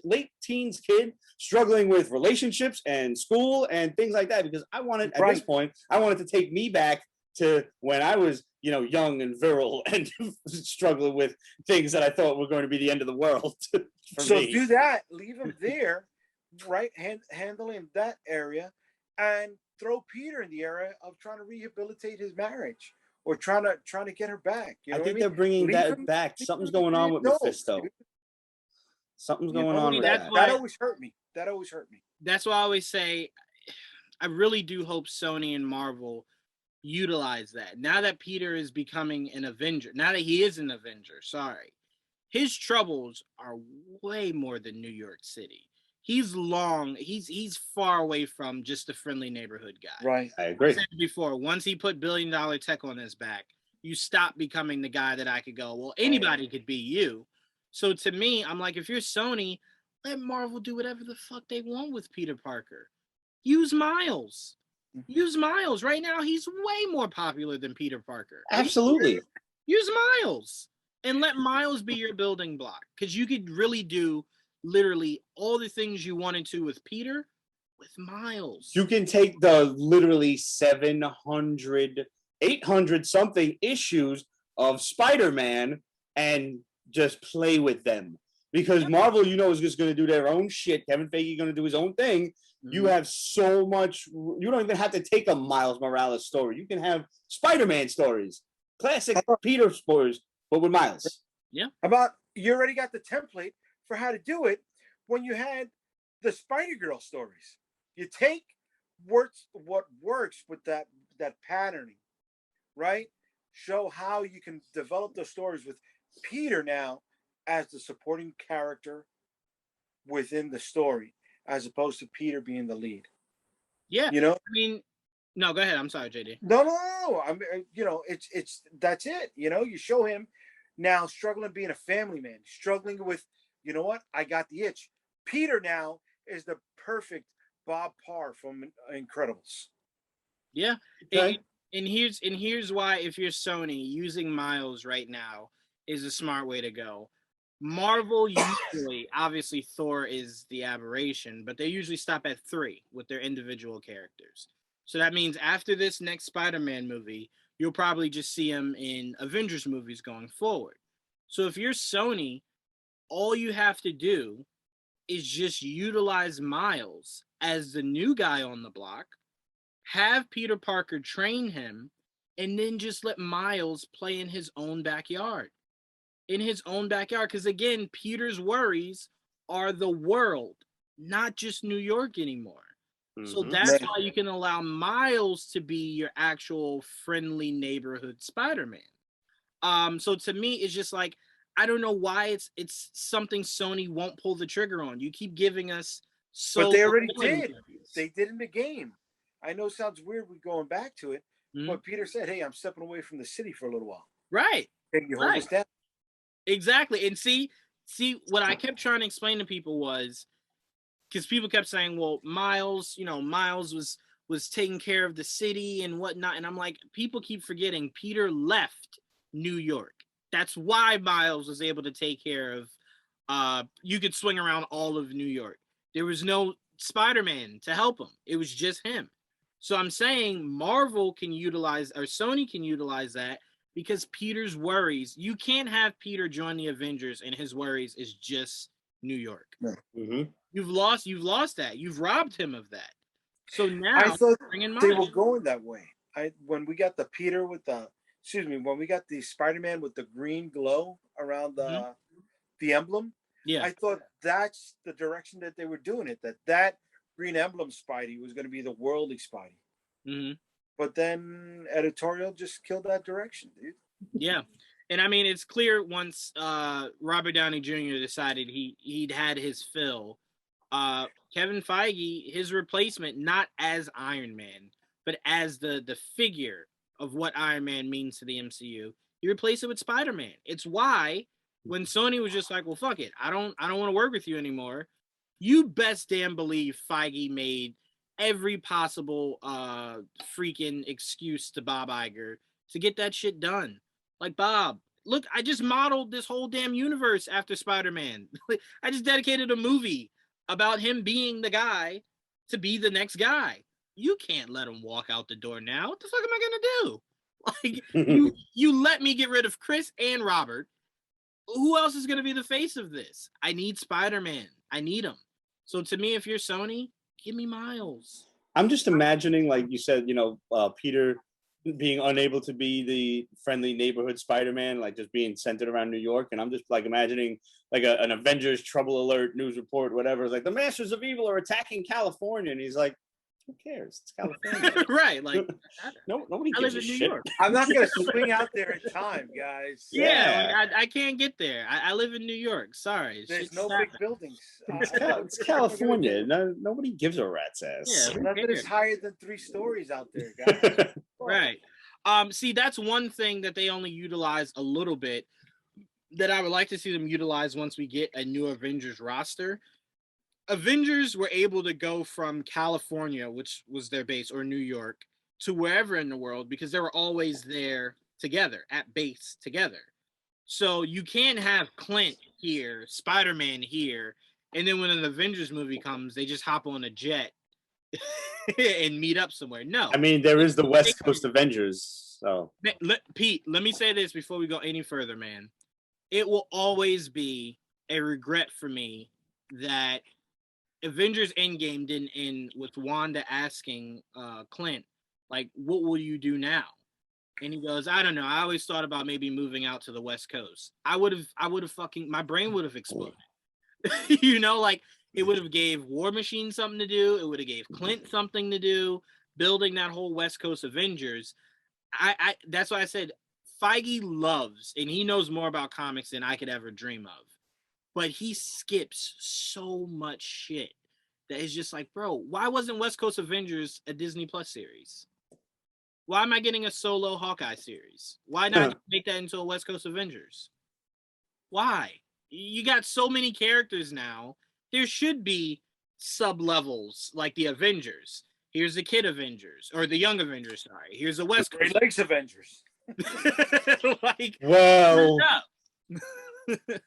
late teens kid struggling with relationships and school and things like that, because I wanted at this point, I wanted to take me back to when I was, young and virile and struggling with things that I thought were going to be the end of the world. So do that, leave him there, right? Handling that area, and throw Peter in the area of trying to rehabilitate his marriage or trying to get her back. I think they're bringing that back. Something's going on with Mephisto. Something's going on with that. That always hurt me. That's why I always say, I really do hope Sony and Marvel utilize that. Now that Peter is becoming an Avenger, now that he is an Avenger, his troubles are way more than New York City. He's far away from just a friendly neighborhood guy. Right. I agree. I said before, once he put $1 billion tech on his back, you stop becoming the guy that I could go, well, anybody could be you. So to me, I'm like, if you're Sony, let Marvel do whatever the fuck they want with Peter Parker. Use Miles. Right now, he's way more popular than Peter Parker. Absolutely. Use Miles. And let Miles be your building block. Because you could really do literally all the things you wanted to with Peter with Miles. You can take the literally 700, 800 something issues of Spider-Man and just play with them. Because Marvel, is just going to do their own shit. Kevin Feige going to do his own thing. Mm-hmm. You have so much. You don't even have to take a Miles Morales story. You can have Spider-Man stories, classic Peter stories, but with Miles. Yeah. You already got the template for how to do it when you had the Spider-Girl stories. You take what works with that patterning, right? Show how you can develop those stories with Peter now as the supporting character within the story, as opposed to Peter being the lead. Yeah, you know. I mean, no, go ahead. I'm sorry, JD. No. I mean, it's that's it. You show him now struggling being a family man, struggling with, you know what? I got the itch. Peter now is the perfect Bob Parr from Incredibles. Yeah. Okay. And here's why, if you're Sony, using Miles right now is a smart way to go. Marvel usually, obviously Thor is the aberration, but they usually stop at 3 with their individual characters. So that means after this next Spider-Man movie, you'll probably just see him in Avengers movies going forward. So if you're Sony, all you have to do is just utilize Miles as the new guy on the block, have Peter Parker train him, and then just let Miles play in his own backyard. Because again, Peter's worries are the world, not just New York anymore. So that's why you can allow Miles to be your actual friendly neighborhood Spider-Man. So to me, it's just like, I don't know why it's something Sony won't pull the trigger on. You keep giving us but they already did. They did in the game. I know it sounds weird with going back to it, but Peter said, "Hey, I'm stepping away from the city for a little while." Right. Can you hold us down? Exactly. And see what I kept trying to explain to people was, because people kept saying, well, Miles was taking care of the city and whatnot. And I'm like, people keep forgetting Peter left New York. That's why Miles was able to take care of, you could swing around all of New York. There was no Spider-Man to help him. It was just him. So I'm saying Marvel can utilize, or Sony can utilize that, because Peter's worries, you can't have Peter join the Avengers and his worries is just New York. Mm-hmm. You've lost that. You've robbed him of that. So now I thought they were going that way. When we got the Peter with when we got the Spider-Man with the green glow around the emblem, I thought that's the direction that they were doing it. That green emblem Spidey was going to be the worldly Spidey. Mm-hmm. But then editorial just killed that direction, dude. Yeah. And I mean, it's clear once Robert Downey Jr. decided he'd had his fill. Kevin Feige, his replacement, not as Iron Man, but as the figure of what Iron Man means to the MCU, he replaced it with Spider-Man. It's why when Sony was just like, well, fuck it, I don't want to work with you anymore, you best damn believe Feige made every possible freaking excuse to Bob Iger to get that shit done. Like, Bob, look, I just modeled this whole damn universe after Spider-Man. I just dedicated a movie about him being the guy to be the next guy. You can't let him walk out the door now. What the fuck am I gonna do? Like, you let me get rid of Chris and Robert. Who else is gonna be the face of this? I need Spider-Man. I need him. So to me, if you're Sony, give me Miles. I'm just imagining, like you said, Peter being unable to be the friendly neighborhood Spider-Man, like just being centered around New York. And I'm just like imagining like an Avengers trouble alert news report, whatever. It's like the Masters of Evil are attacking California. And he's like, who cares? It's California. Right. Like, nobody gives a shit. I'm not going to swing out there in time, guys. Yeah. Like, I can't get there. I live in New York. Sorry. There's no big buildings. It's California. Nobody gives a rat's ass. Yeah, nothing is higher than 3 stories out there, guys. Right. See, that's one thing that they only utilize a little bit that I would like to see them utilize once we get a new Avengers roster. Avengers were able to go from California, which was their base, or New York, to wherever in the world because they were always there together, at base together. So you can't have Clint here, Spider-Man here, and then when an Avengers movie comes, they just hop on a jet and meet up somewhere. No. I mean, there is the West Coast Avengers. So Pete, let me say this before we go any further, man. It will always be a regret for me that Avengers Endgame didn't end with Wanda asking Clint, like, what will you do now? And he goes, I don't know. I always thought about maybe moving out to the West Coast. I would have fucking, my brain would have exploded. Like it would have gave War Machine something to do. It would have gave Clint something to do, building that whole West Coast Avengers. I that's why I said Feige loves, and he knows more about comics than I could ever dream of. but he skips so much shit that is just like, bro, why wasn't West Coast Avengers a Disney Plus series? Why am I getting a solo Hawkeye series? Why not make that into a West Coast Avengers? Why? You got so many characters now. There should be sub-levels like the Avengers. Here's the Kid Avengers, or the Young Avengers, sorry. Here's the West Coast. Great Lakes Avengers. Like, well,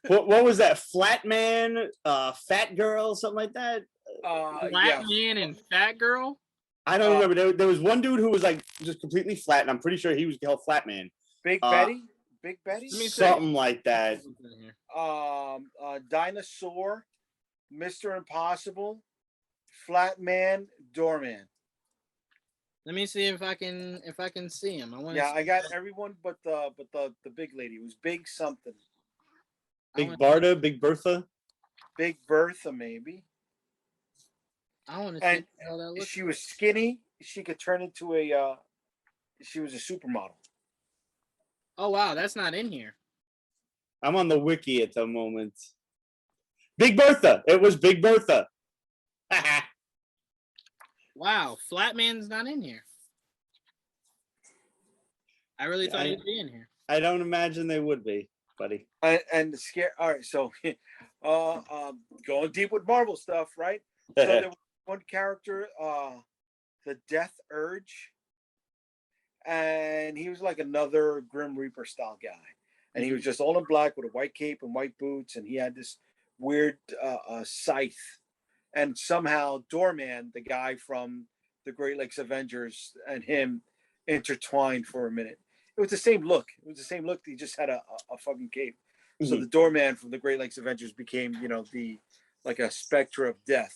what was that? Flat Man, Fat Girl, something like that? Flat Man and Fat Girl? I don't remember. There was one dude who was like just completely flat, and I'm pretty sure he was called Flat Man. Big Betty? Big Betty? Something like that. Dinosaur, Mr. Impossible, Flat Man, Doorman. Let me see if I can see him. I got everyone but the big lady. It was Big something. Big Barda, Big Bertha. Big Bertha, maybe. I want to see how that looks. She was skinny. She could turn into she was a supermodel. Oh wow, that's not in here. I'm on the wiki at the moment. Big Bertha. It was Big Bertha. Wow, Flatman's not in here. I really thought he'd be in here. I don't imagine they would be, buddy. And the scare. All right, so going deep with Marvel stuff, right? So there was one character, the Death Urge, and he was like another Grim Reaper style guy, and he was just all in black with a white cape and white boots, and he had this weird scythe. And somehow Doorman, the guy from the Great Lakes Avengers, and him intertwined for a minute. It was the same look. He just had a fucking cape. Mm-hmm. So the Doorman from the Great Lakes Avengers became, like a specter of death,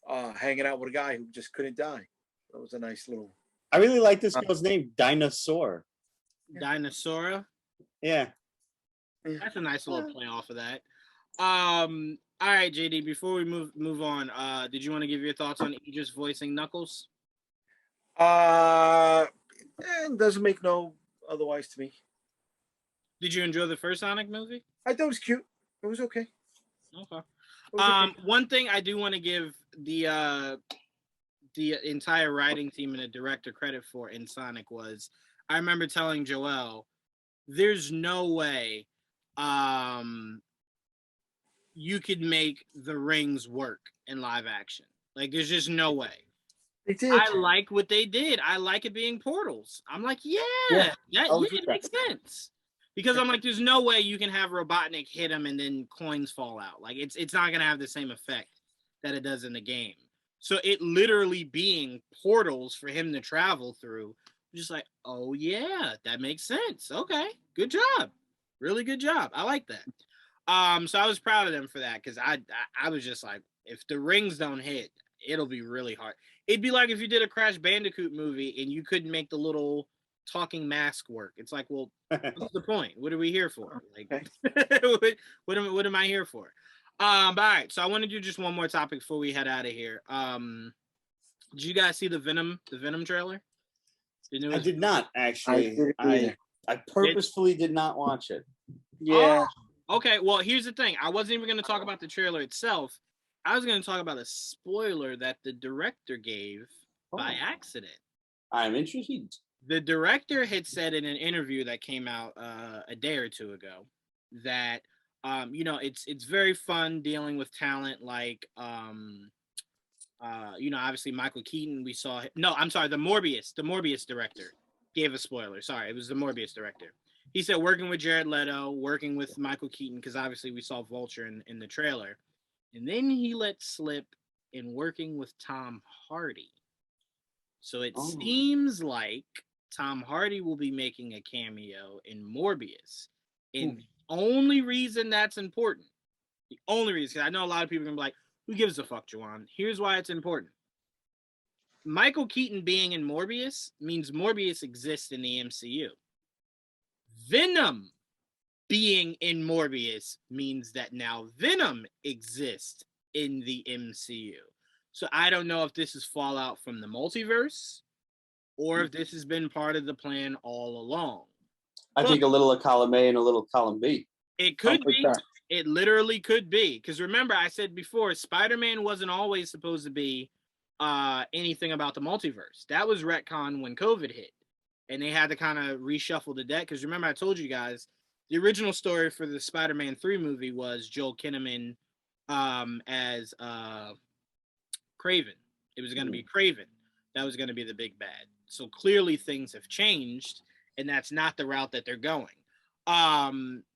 hanging out with a guy who just couldn't die. That was a nice little. I really like this girl's name, Dinosaur. Dinosaura? Yeah. That's a nice little play off of that. All right, Jaydee, before we move on, did you want to give your thoughts on Idris voicing Knuckles? It doesn't make no otherwise to me. Did you enjoy the first Sonic movie? I thought it was cute. It was okay. Okay. One thing I do want to give the entire writing team and the director credit for in Sonic was, I remember telling Joel, there's no way you could make the rings work in live action. Like, there's just no way. They did. I like what they did. I like it being portals. I'm like, that makes sense. Because I'm like, there's no way you can have Robotnik hit him and then coins fall out. Like, it's not gonna have the same effect that it does in the game. So it literally being portals for him to travel through, just like, oh yeah, that makes sense. Okay, good job. Really good job. I like that. So I was proud of them for that, because I was just like, if the rings don't hit, it'll be really hard. It'd be like if you did a Crash Bandicoot movie and you couldn't make the little talking mask work. It's like, well, what's the point? What are we here for? Like, what am I here for? All right. So I want to do just one more topic before we head out of here. Did you guys see the Venom trailer? I did not actually. I purposefully did not watch it. Yeah. Okay, well, here's the thing. I wasn't even going to talk about the trailer itself. I was going to talk about a spoiler that the director gave by accident. I'm interested. The director had said in an interview that came out a day or two ago that, it's very fun dealing with talent like, obviously Michael Keaton. We saw him. No, I'm sorry, the Morbius director gave a spoiler. Sorry, it was the Morbius director. He said working with Jared Leto, working with Michael Keaton, because obviously we saw Vulture in the trailer. And then he let slip in working with Tom Hardy. So it seems like Tom Hardy will be making a cameo in Morbius. And the only reason that's important, because I know a lot of people are going to be like, who gives a fuck, Juwaan? Here's why it's important. Michael Keaton being in Morbius means Morbius exists in the MCU. Venom being in Morbius means that now Venom exists in the MCU. So I don't know if this is fallout from the multiverse or if this has been part of the plan all along. I think a little of column A and a little column B. It could be. It literally could be, because remember I said before, Spider-Man wasn't always supposed to be anything about the multiverse. That was retcon when COVID hit, and they had to kind of reshuffle the deck. Because remember I told you guys the original story for the Spider-Man 3 movie was Joel Kinnaman as Kraven. It was going to be Kraven. That was going to be the big bad. So clearly things have changed, and that's not the route that they're going. I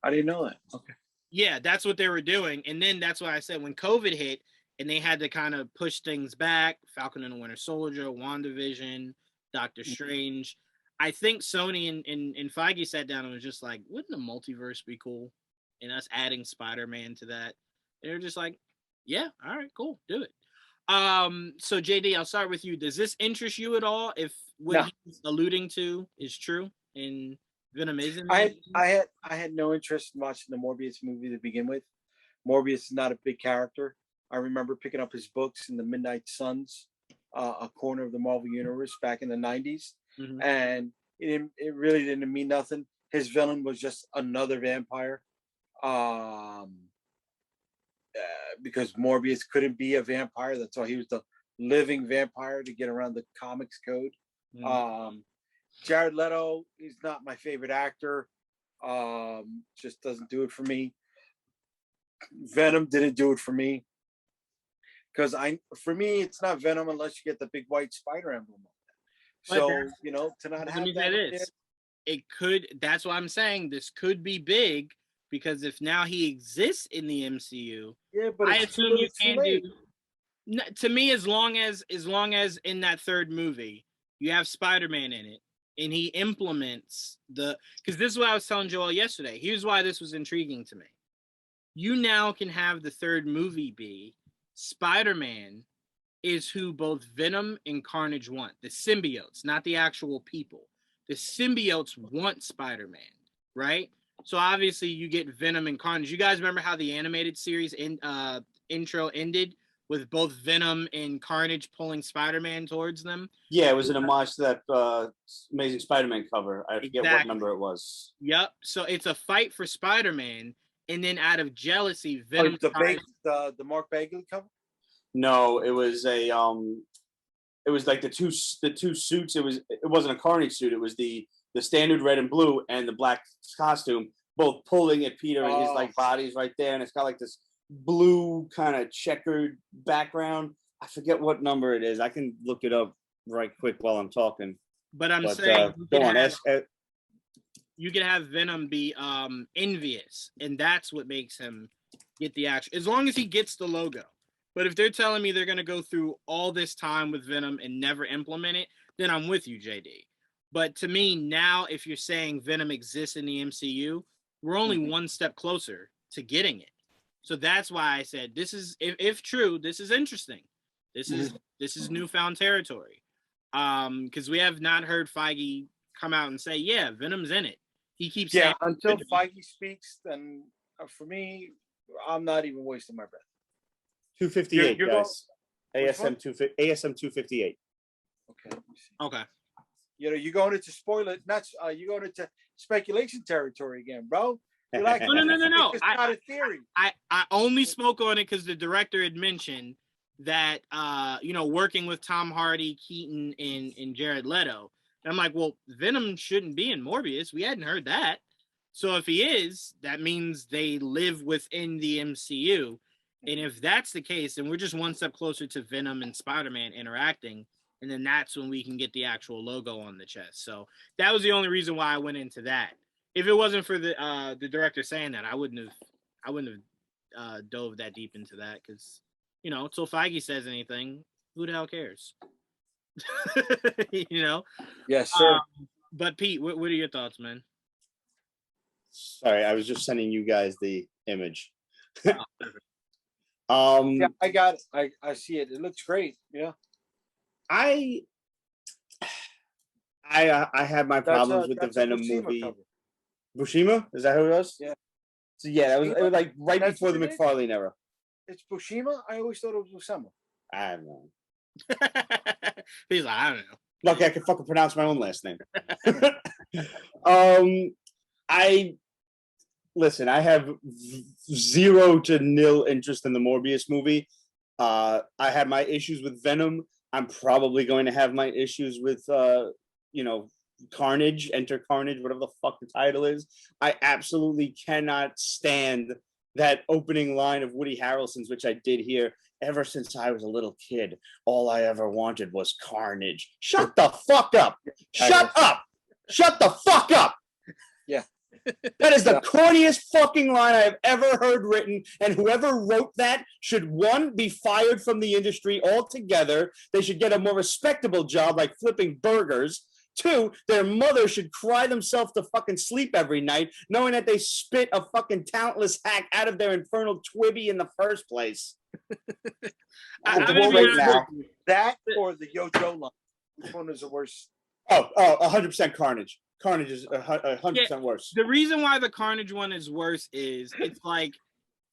didn't know that. Okay. Yeah, that's what they were doing. And then that's why I said when COVID hit and they had to kind of push things back, Falcon and the Winter Soldier, WandaVision, Doctor Strange. I think Sony and Feige sat down and was just like, wouldn't the multiverse be cool? And us adding Spider-Man to that. They're just like, yeah, all right, cool, do it. So Jaydee, I'll start with you. Does this interest you at all if what he's alluding to is true and Venom is in I had no interest in watching the Morbius movie to begin with. Morbius is not a big character. I remember picking up his books in the Midnight Suns, a corner of the Marvel Universe back in the 90s. Mm-hmm. And it really didn't mean nothing. His villain was just another vampire. Because Morbius couldn't be a vampire. That's why he was the living vampire to get around the comics code. Mm-hmm. Jared Leto, he's not my favorite actor. Just doesn't do it for me. Venom didn't do it for me. Because for me, it's not Venom unless you get the big white spider emblem on it. So, to not have that. It could, that's why I'm saying this could be big, because if now he exists in the MCU, but I assume you can do. To me, as long as in that third movie you have Spider-Man in it, and he implements because this is what I was telling Joel yesterday. Here's why this was intriguing to me. You now can have the third movie be Spider-Man is who both Venom and Carnage want. The symbiotes, not the actual people. The symbiotes want Spider-Man, right? So obviously you get Venom and Carnage. You guys remember how the animated series intro ended with both Venom and Carnage pulling Spider-Man towards them? Yeah, it was an homage to that Amazing Spider-Man cover. I forget what number it was. Yep. So it's a fight for Spider-Man, and then out of jealousy, Venom. The Mark Bagley cover? No, it was a it was like the two suits. It wasn't a Carnage suit. It was the standard red and blue and the black costume, both pulling at Peter and his like body's right there, and it's got like this blue kind of checkered background. I forget what number it is. I can look it up right quick while I'm talking. But I'm saying you can have Venom be envious, and that's what makes him get the action. As long as he gets the logo. But if they're telling me they're going to go through all this time with Venom and never implement it, then I'm with you, Jaydee. But to me, now, if you're saying Venom exists in the MCU, we're only one step closer to getting it. So that's why I said this is, if true, this is interesting. This is newfound territory. Because we have not heard Feige come out and say, yeah, Venom's in it. He keeps saying until Feige speaks, then for me, I'm not even wasting my breath. 258, guys. ASM 258. Okay. You're going into spoiler. You're going into speculation territory again, bro. You're like, no. It's not a theory. I only spoke on it because the director had mentioned that working with Tom Hardy, Keaton, and Jared Leto. And I'm like, well, Venom shouldn't be in Morbius. We hadn't heard that. So if he is, that means they live within the MCU. And if that's the case, then we're just one step closer to Venom and Spider-Man interacting. And then that's when we can get the actual logo on the chest. So that was the only reason why I went into that. If it wasn't for the director saying that, I wouldn't have dove that deep into that, because until Feige says anything, who the hell cares? Yes, sir. But Pete, what are your thoughts, man? Sorry, I was just sending you guys the image. Yeah, I got it. I see it. It looks great. Yeah. I had my problems with the Venom movie. Cover. Buscema? Is that who it was? Yeah. So yeah, it was like right before the McFarlane era. It's Buscema? I always thought it was Buscema. I don't know. He's like, I don't know. Lucky I can fucking pronounce my own last name. listen, I have 0 to nil interest in the Morbius movie. I had my issues with Venom. I'm probably going to have my issues with, Carnage, Enter Carnage, whatever the fuck the title is. I absolutely cannot stand that opening line of Woody Harrelson's, which I did hear ever since I was a little kid. All I ever wanted was carnage. Shut the fuck up. Shut up. Shut the fuck up. Yeah. That is the corniest fucking line I have ever heard written, and whoever wrote that should, 1, be fired from the industry altogether. They should get a more respectable job like flipping burgers. 2, their mother should cry themselves to fucking sleep every night, knowing that they spit a fucking talentless hack out of their infernal twibby in the first place. That or the Yo Joe line. Which one is the worst? 100% Carnage. Carnage is 100% worse. The reason why the Carnage one is worse is it's like,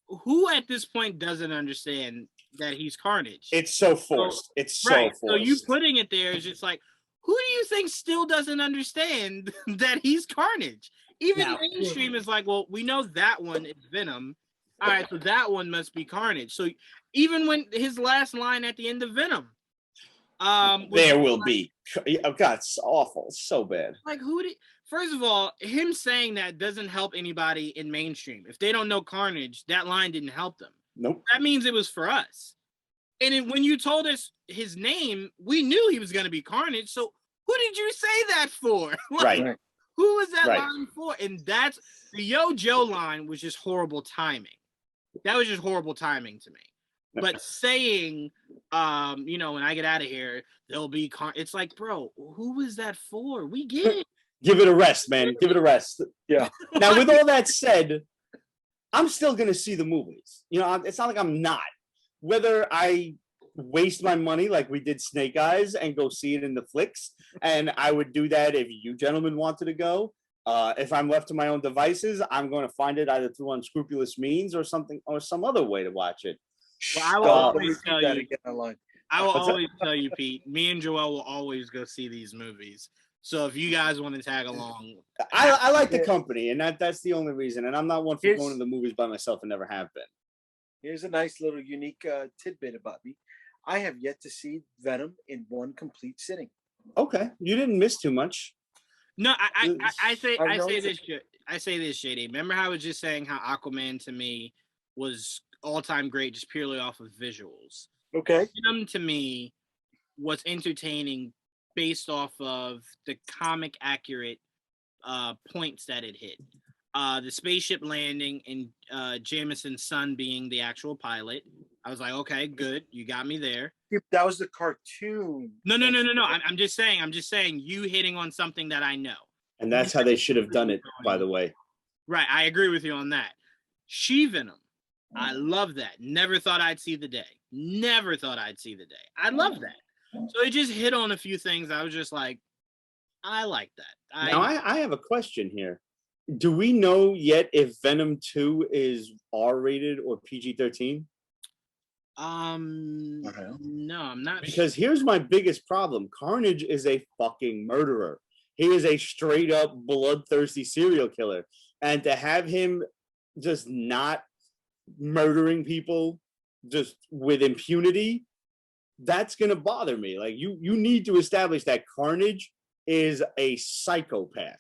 who at this point doesn't understand that he's Carnage? It's so forced. Forced. So you putting it there is just like, who do you think still doesn't understand that he's Carnage? Even mainstream is like, well, we know that one is Venom. All right, so that one must be Carnage. So even when his last line at the end of Venom, there will be. Oh God, it's awful. It's so bad. Like, first of all, him saying that doesn't help anybody in mainstream. If they don't know Carnage, that line didn't help them. Nope. That means it was for us. And when you told us his name, we knew he was going to be Carnage. So who did you say that for? Right. Who was that line for? And that's the Yo Joe line was just horrible timing. That was just horrible timing to me. But saying, when I get out of here, there'll be it's like, bro, who was that for? We get it. Give it a rest, man. Give it a rest. Yeah. Now, with all that said, I'm still going to see the movies. It's not like I'm not. Whether I waste my money like we did Snake Eyes and go see it in the flicks, and I would do that if you gentlemen wanted to go. If I'm left to my own devices, I'm going to find it either through unscrupulous means or something, or some other way to watch it. Well, I will always tell you. I will always tell you, Pete. Me and Joel will always go see these movies. So if you guys want to tag along, I like the company, and that's the only reason. And I'm not one for going to the movies by myself, and never have been. Here's a nice little unique tidbit about me. I have yet to see Venom in one complete sitting. Okay, you didn't miss too much. No, I say this, Jaydee. Remember how I was just saying how Aquaman to me was all-time great just purely off of visuals. Okay. Venom to me was entertaining based off of the comic accurate points that it hit. The spaceship landing and Jameson's son being the actual pilot. I was like, okay, good. You got me there. That was the cartoon. No. I'm just saying you hitting on something that I know. And that's how they should have done it, by the way. Right. I agree with you on that. She-Venom. I love that. Never thought I'd see the day. I love that. So it just hit on a few things. I was just like, I like that. Now, I have a question here. Do we know yet if Venom 2 is R-rated or PG-13? No, I'm not. Because here's my biggest problem. Carnage is a fucking murderer. He is a straight up bloodthirsty serial killer. And to have him just not murdering people just with impunity, that's going to bother me. Like, you need to establish that Carnage is a psychopath.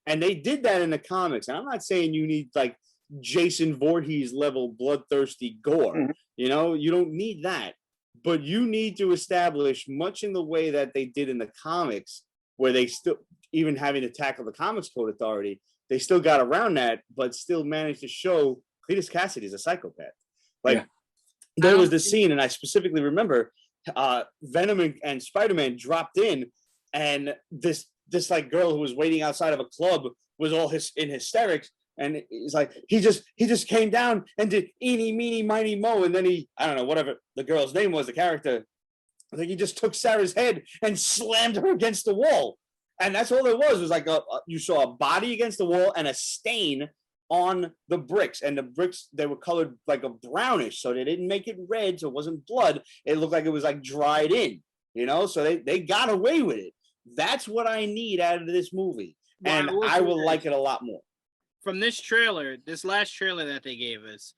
And they did that in the comics. And I'm not saying you need like Jason Voorhees level bloodthirsty gore. Mm-hmm. You don't need that. But you need to establish, much in the way that they did in the comics, where they still, even having to tackle the Comics Code Authority, they still got around that, but still managed to show Cletus Cassidy is a psychopath. Like, there was this scene, and I specifically remember Venom and Spider-Man dropped in, and this like girl who was waiting outside of a club was all in hysterics, and he's like, he just came down and did eeny, meeny, miny, mo, and then I don't know, whatever the girl's name was, the character, I think he just took Sarah's head and slammed her against the wall. And that's all it was like you saw a body against the wall and a stain on the bricks. And the bricks, they were colored like a brownish, so they didn't make it red, so it wasn't blood. It looked like it was like dried in, so they got away with it. That's what I need out of this movie. And I will like it a lot more. from this trailer, this last trailer that they gave us,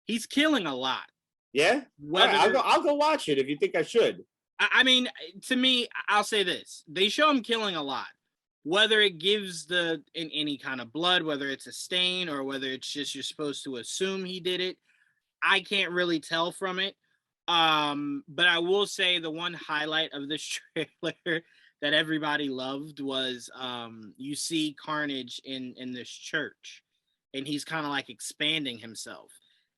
he's killing a lot. Yeah? Whether right, I'll go watch it if you think I should. I mean, to me, I'll say this. They show him killing a lot. Whether it gives in any kind of blood, whether it's a stain or whether it's just you're supposed to assume he did it, I can't really tell from it. But I will say the one highlight of this trailer that everybody loved was you see Carnage in this church, and he's kind of like expanding himself.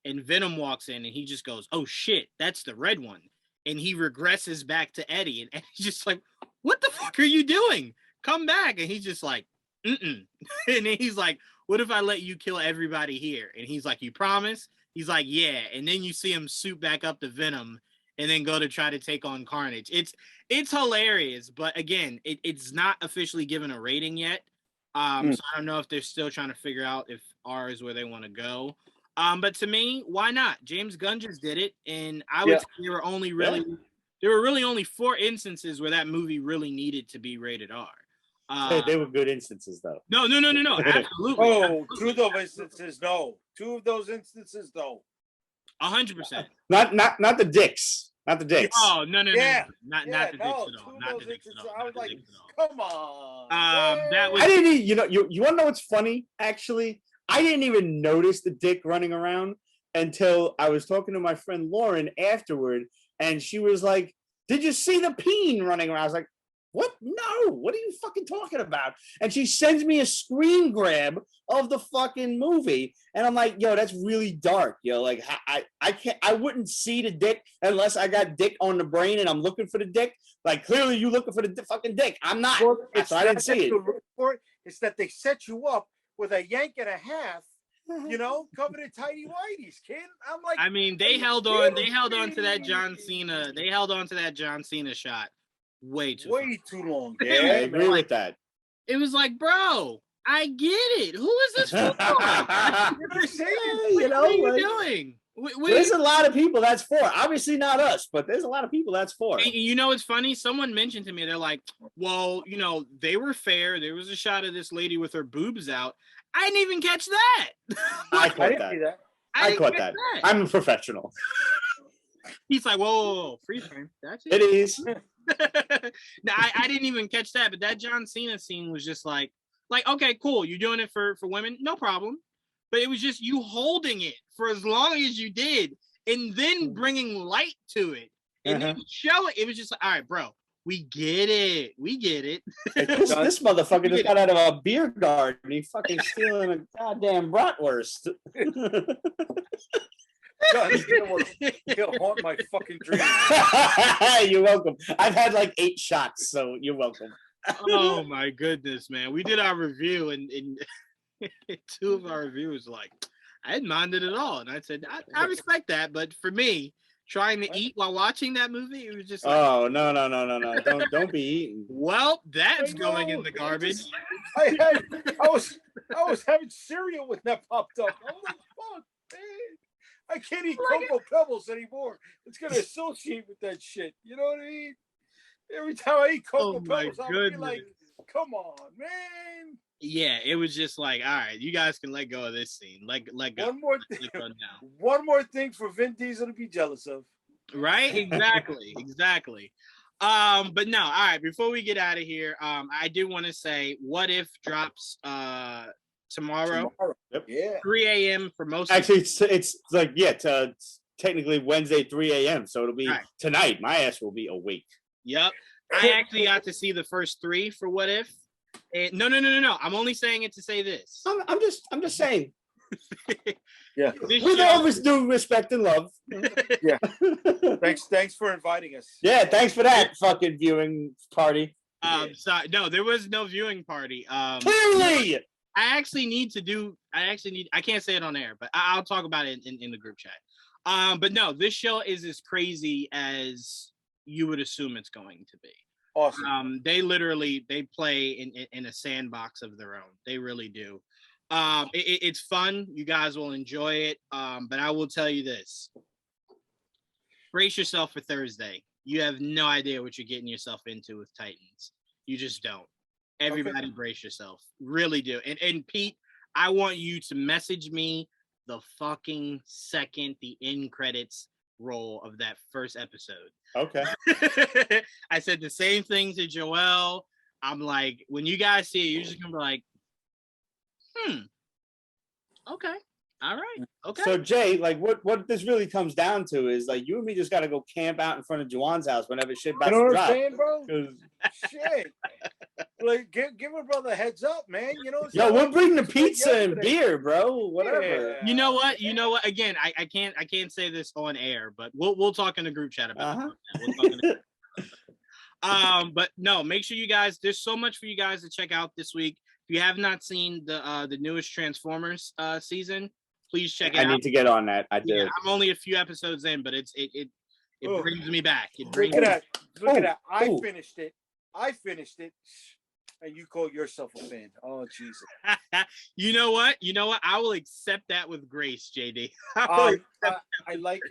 And Venom walks in and he just goes, "Oh shit, that's the red one." And he regresses back to Eddie, and Eddie's just like, "What the fuck are you doing? Come back." And he's just like, "Mm-mm." And then he's like, "What if I let you kill everybody here?" And he's like, "You promise?" He's like, "Yeah." And then you see him suit back up to Venom and then go to try to take on Carnage. It's hilarious, but again, it's not officially given a rating yet. So I don't know if they're still trying to figure out if R is where they want to go. But to me, why not? James Gunn just did it, and I would say there were really only 4 instances where that movie really needed to be rated R. They were good instances, though. No. Absolutely. Oh, absolutely. 2 of those instances, no. 2 of those instances, no. 100%. Not the dicks. Not the dicks. Oh, no. Yeah. Not the dicks at all. Not the dicks at all. I was like, come on. That was. I didn't even, you want to know what's funny, actually? I didn't even notice the dick running around until I was talking to my friend Lauren afterward, and she was like, "Did you see the peen running around?" I was like, "What? No, what are you fucking talking about?" And she sends me a screen grab of the fucking movie, and I'm like, "Yo, that's really dark, yo. Like, I wouldn't see the dick unless I got dick on the brain and I'm looking for the dick. Like, clearly you looking for the fucking dick. I'm not. Well, so I didn't see it. It's that they set you up with a yank and a half, covered in tidy whities, kid. I'm like, I mean, they held on to that John Cena. They held on to that John Cena shot way too long. Yeah, I agree with that. It was like, bro, I get it. Who is this for? What are you doing? There's a lot of people that's for. Obviously not us, but there's a lot of people that's for. And you know, it's funny. Someone mentioned to me, they're like, well, they were fair. There was a shot of this lady with her boobs out. I didn't even catch that. I caught that. I caught that. I'm a professional. He's like, whoa, freeze frame. That's it. It is. No, I didn't even catch that, but that John Cena scene was just like, okay, cool. You're doing it for women, no problem. But it was just you holding it for as long as you did, and then bringing light to it, and then showing. It was just like, all right, bro, we get it. This motherfucker just got out of a beer garden. He fucking stealing a goddamn bratwurst. God, he'll haunt my fucking dreams. You're welcome. I've had like 8 shots, so you're welcome. Oh my goodness, man. We did our review, and 2 of our reviewers were like, I didn't mind it at all. And I said, I respect that, but for me, trying to eat while watching that movie, it was just like, oh no. Don't be eating. Well, that's going in the garbage. I was having cereal when that popped up. I was like, fuck, man. I can't eat Cocoa Pebbles anymore. It's gonna associate with that shit. You know what I mean? Every time I eat Cocoa Pebbles, I'll be like, come on, man. Yeah, it was just like, all right, you guys can let go of this scene. Let go. One more thing for Vin Diesel to be jealous of. Right? Exactly. But no, all right, before we get out of here, I do want to say What If drops tomorrow. Yep. Yeah. 3 a.m. for most. Actually, it's like, it's technically Wednesday, 3 a.m. So it'll be tonight. My ass will be awake. Yep. I actually got to see the first 3 for What If. And no. I'm only saying it to say this. I'm just saying. Yeah. With all due respect and love. Yeah. Thanks for inviting us. Yeah, thanks for that fucking viewing party. Sorry, no, there was no viewing party. Clearly. I can't say it on air, but I'll talk about it in the group chat. But no, this show is as crazy as you would assume it's going to be. Awesome. They play in a sandbox of their own. They really do. It's fun. You guys will enjoy it. But I will tell you this. Brace yourself for Thursday. You have no idea what you're getting yourself into with Titans. You just don't. Everybody brace yourself. Really do. And Pete, I want you to message me the fucking second the end credits roll of that first episode. Okay. I said the same thing to Joel. I'm like, when you guys see it, you're just gonna be like, okay. All right. Okay. So Jay, like what this really comes down to is like you and me just gotta go camp out in front of Juwan's house whenever shit about You know to what drop. I'm saying, bro? Shit. Like give a brother a heads up, man. You know what I'm saying? Yo, we'll bring the pizza and beer, bro. Whatever. You know what? Again, I can't say this on air, but we'll talk in the group chat about it. But no, make sure you guys, there's so much for you guys to check out this week. If you have not seen the newest Transformers season, please check it out. I need to get on that. I did. Yeah, I'm only a few episodes in, but it brings me back. Look at that. Look at that. I finished it. And you call yourself a fan. Oh, Jesus. You know what? I will accept that with grace, Jaydee. I like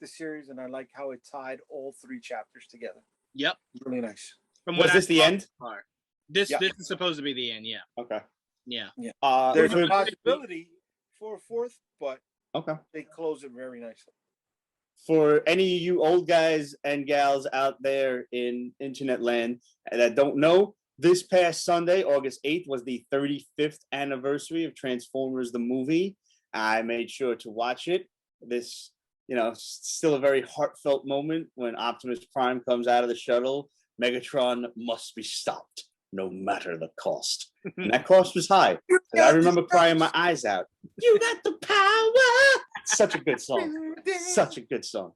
the series, and I like how it tied all 3 chapters together. Yep. Really nice. Was this the end? This is supposed to be the end, yeah. Okay. Yeah. There's a possibility for a 4th, but they close it very nicely. For any of you old guys and gals out there in internet land that don't know, this past Sunday, August 8th, was the 35th anniversary of Transformers the movie. I made sure to watch it. This, still a very heartfelt moment when Optimus Prime comes out of the shuttle. Megatron must be stopped, no matter the cost. And that cost was high. I remember crying my eyes out. You got the power! Such a good song. Such a good song.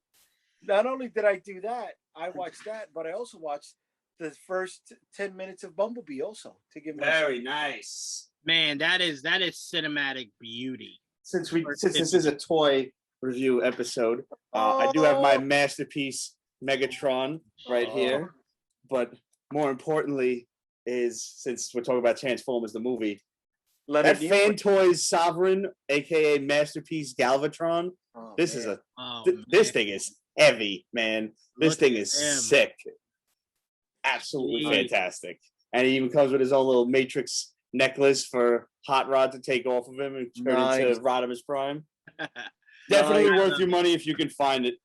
Not only did I do that, I watched that, but I also watched the first 10 minutes of Bumblebee also to give me very nice. Man, that is cinematic beauty. Since this is a toy review episode, I do have my masterpiece Megatron right here. But more importantly is, since we're talking about Transformers the movie, that Fan Toys Sovereign, aka Masterpiece Galvatron, this thing is heavy, man. This thing is sick. Absolutely fantastic. And he even comes with his own little Matrix necklace for Hot Rod to take off of him and turn into Rodimus Prime. Definitely worth your money if you can find it.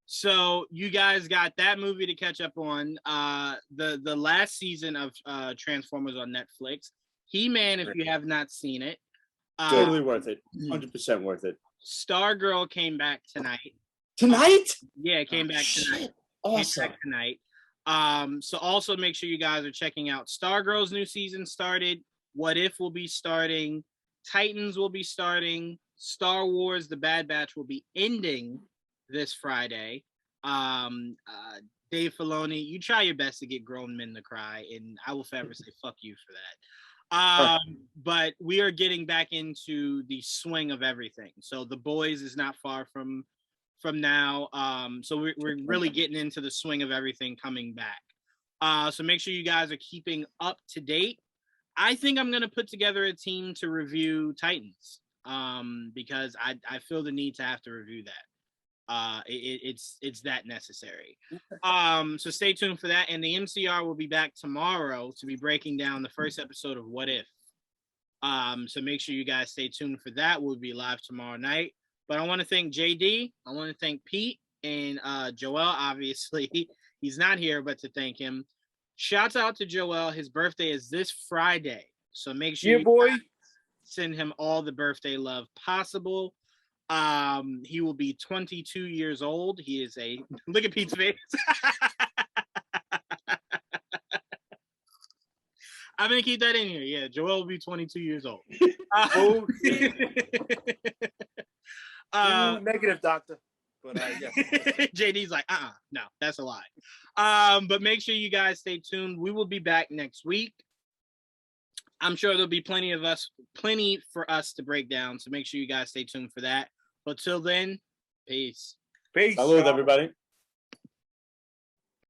So you guys got that movie to catch up on. The last season of Transformers on Netflix. He-Man, if you have not seen it. Totally worth it. 100% worth it. Stargirl came back tonight. Tonight? Yeah, it came back tonight. Awesome. Came back tonight. So also make sure you guys are checking out Stargirl's new season started. What If will be starting. Titans will be starting. Star Wars: The Bad Batch will be ending this Friday. Dave Filoni, you try your best to get grown men to cry, and I will forever say fuck you for that. But we are getting back into the swing of everything. So The Boys is not far from now. So we're really getting into the swing of everything coming back. So make sure you guys are keeping up to date. I think I'm going to put together a team to review Titans because I feel the need to have to review that. It's that necessary. So stay tuned for that. And the MCR will be back tomorrow to be breaking down the first episode of What If. So make sure you guys stay tuned for that. We'll be live tomorrow night. But I want to thank Jaydee. I want to thank Pete and Joel. Obviously, he's not here, but to thank him. Shouts out to Joel. His birthday is this Friday. So make sure you send him all the birthday love possible. He will be 22 years old. He is a look at Pete's face. I'm gonna keep that in here. Yeah, Joel will be 22 years old. Negative, doctor. But Jaydee's like, no, that's a lie. But make sure you guys stay tuned. We will be back next week. I'm sure there'll be plenty for us to break down. So make sure you guys stay tuned for that. But till then, peace. Peace. Salud, everybody.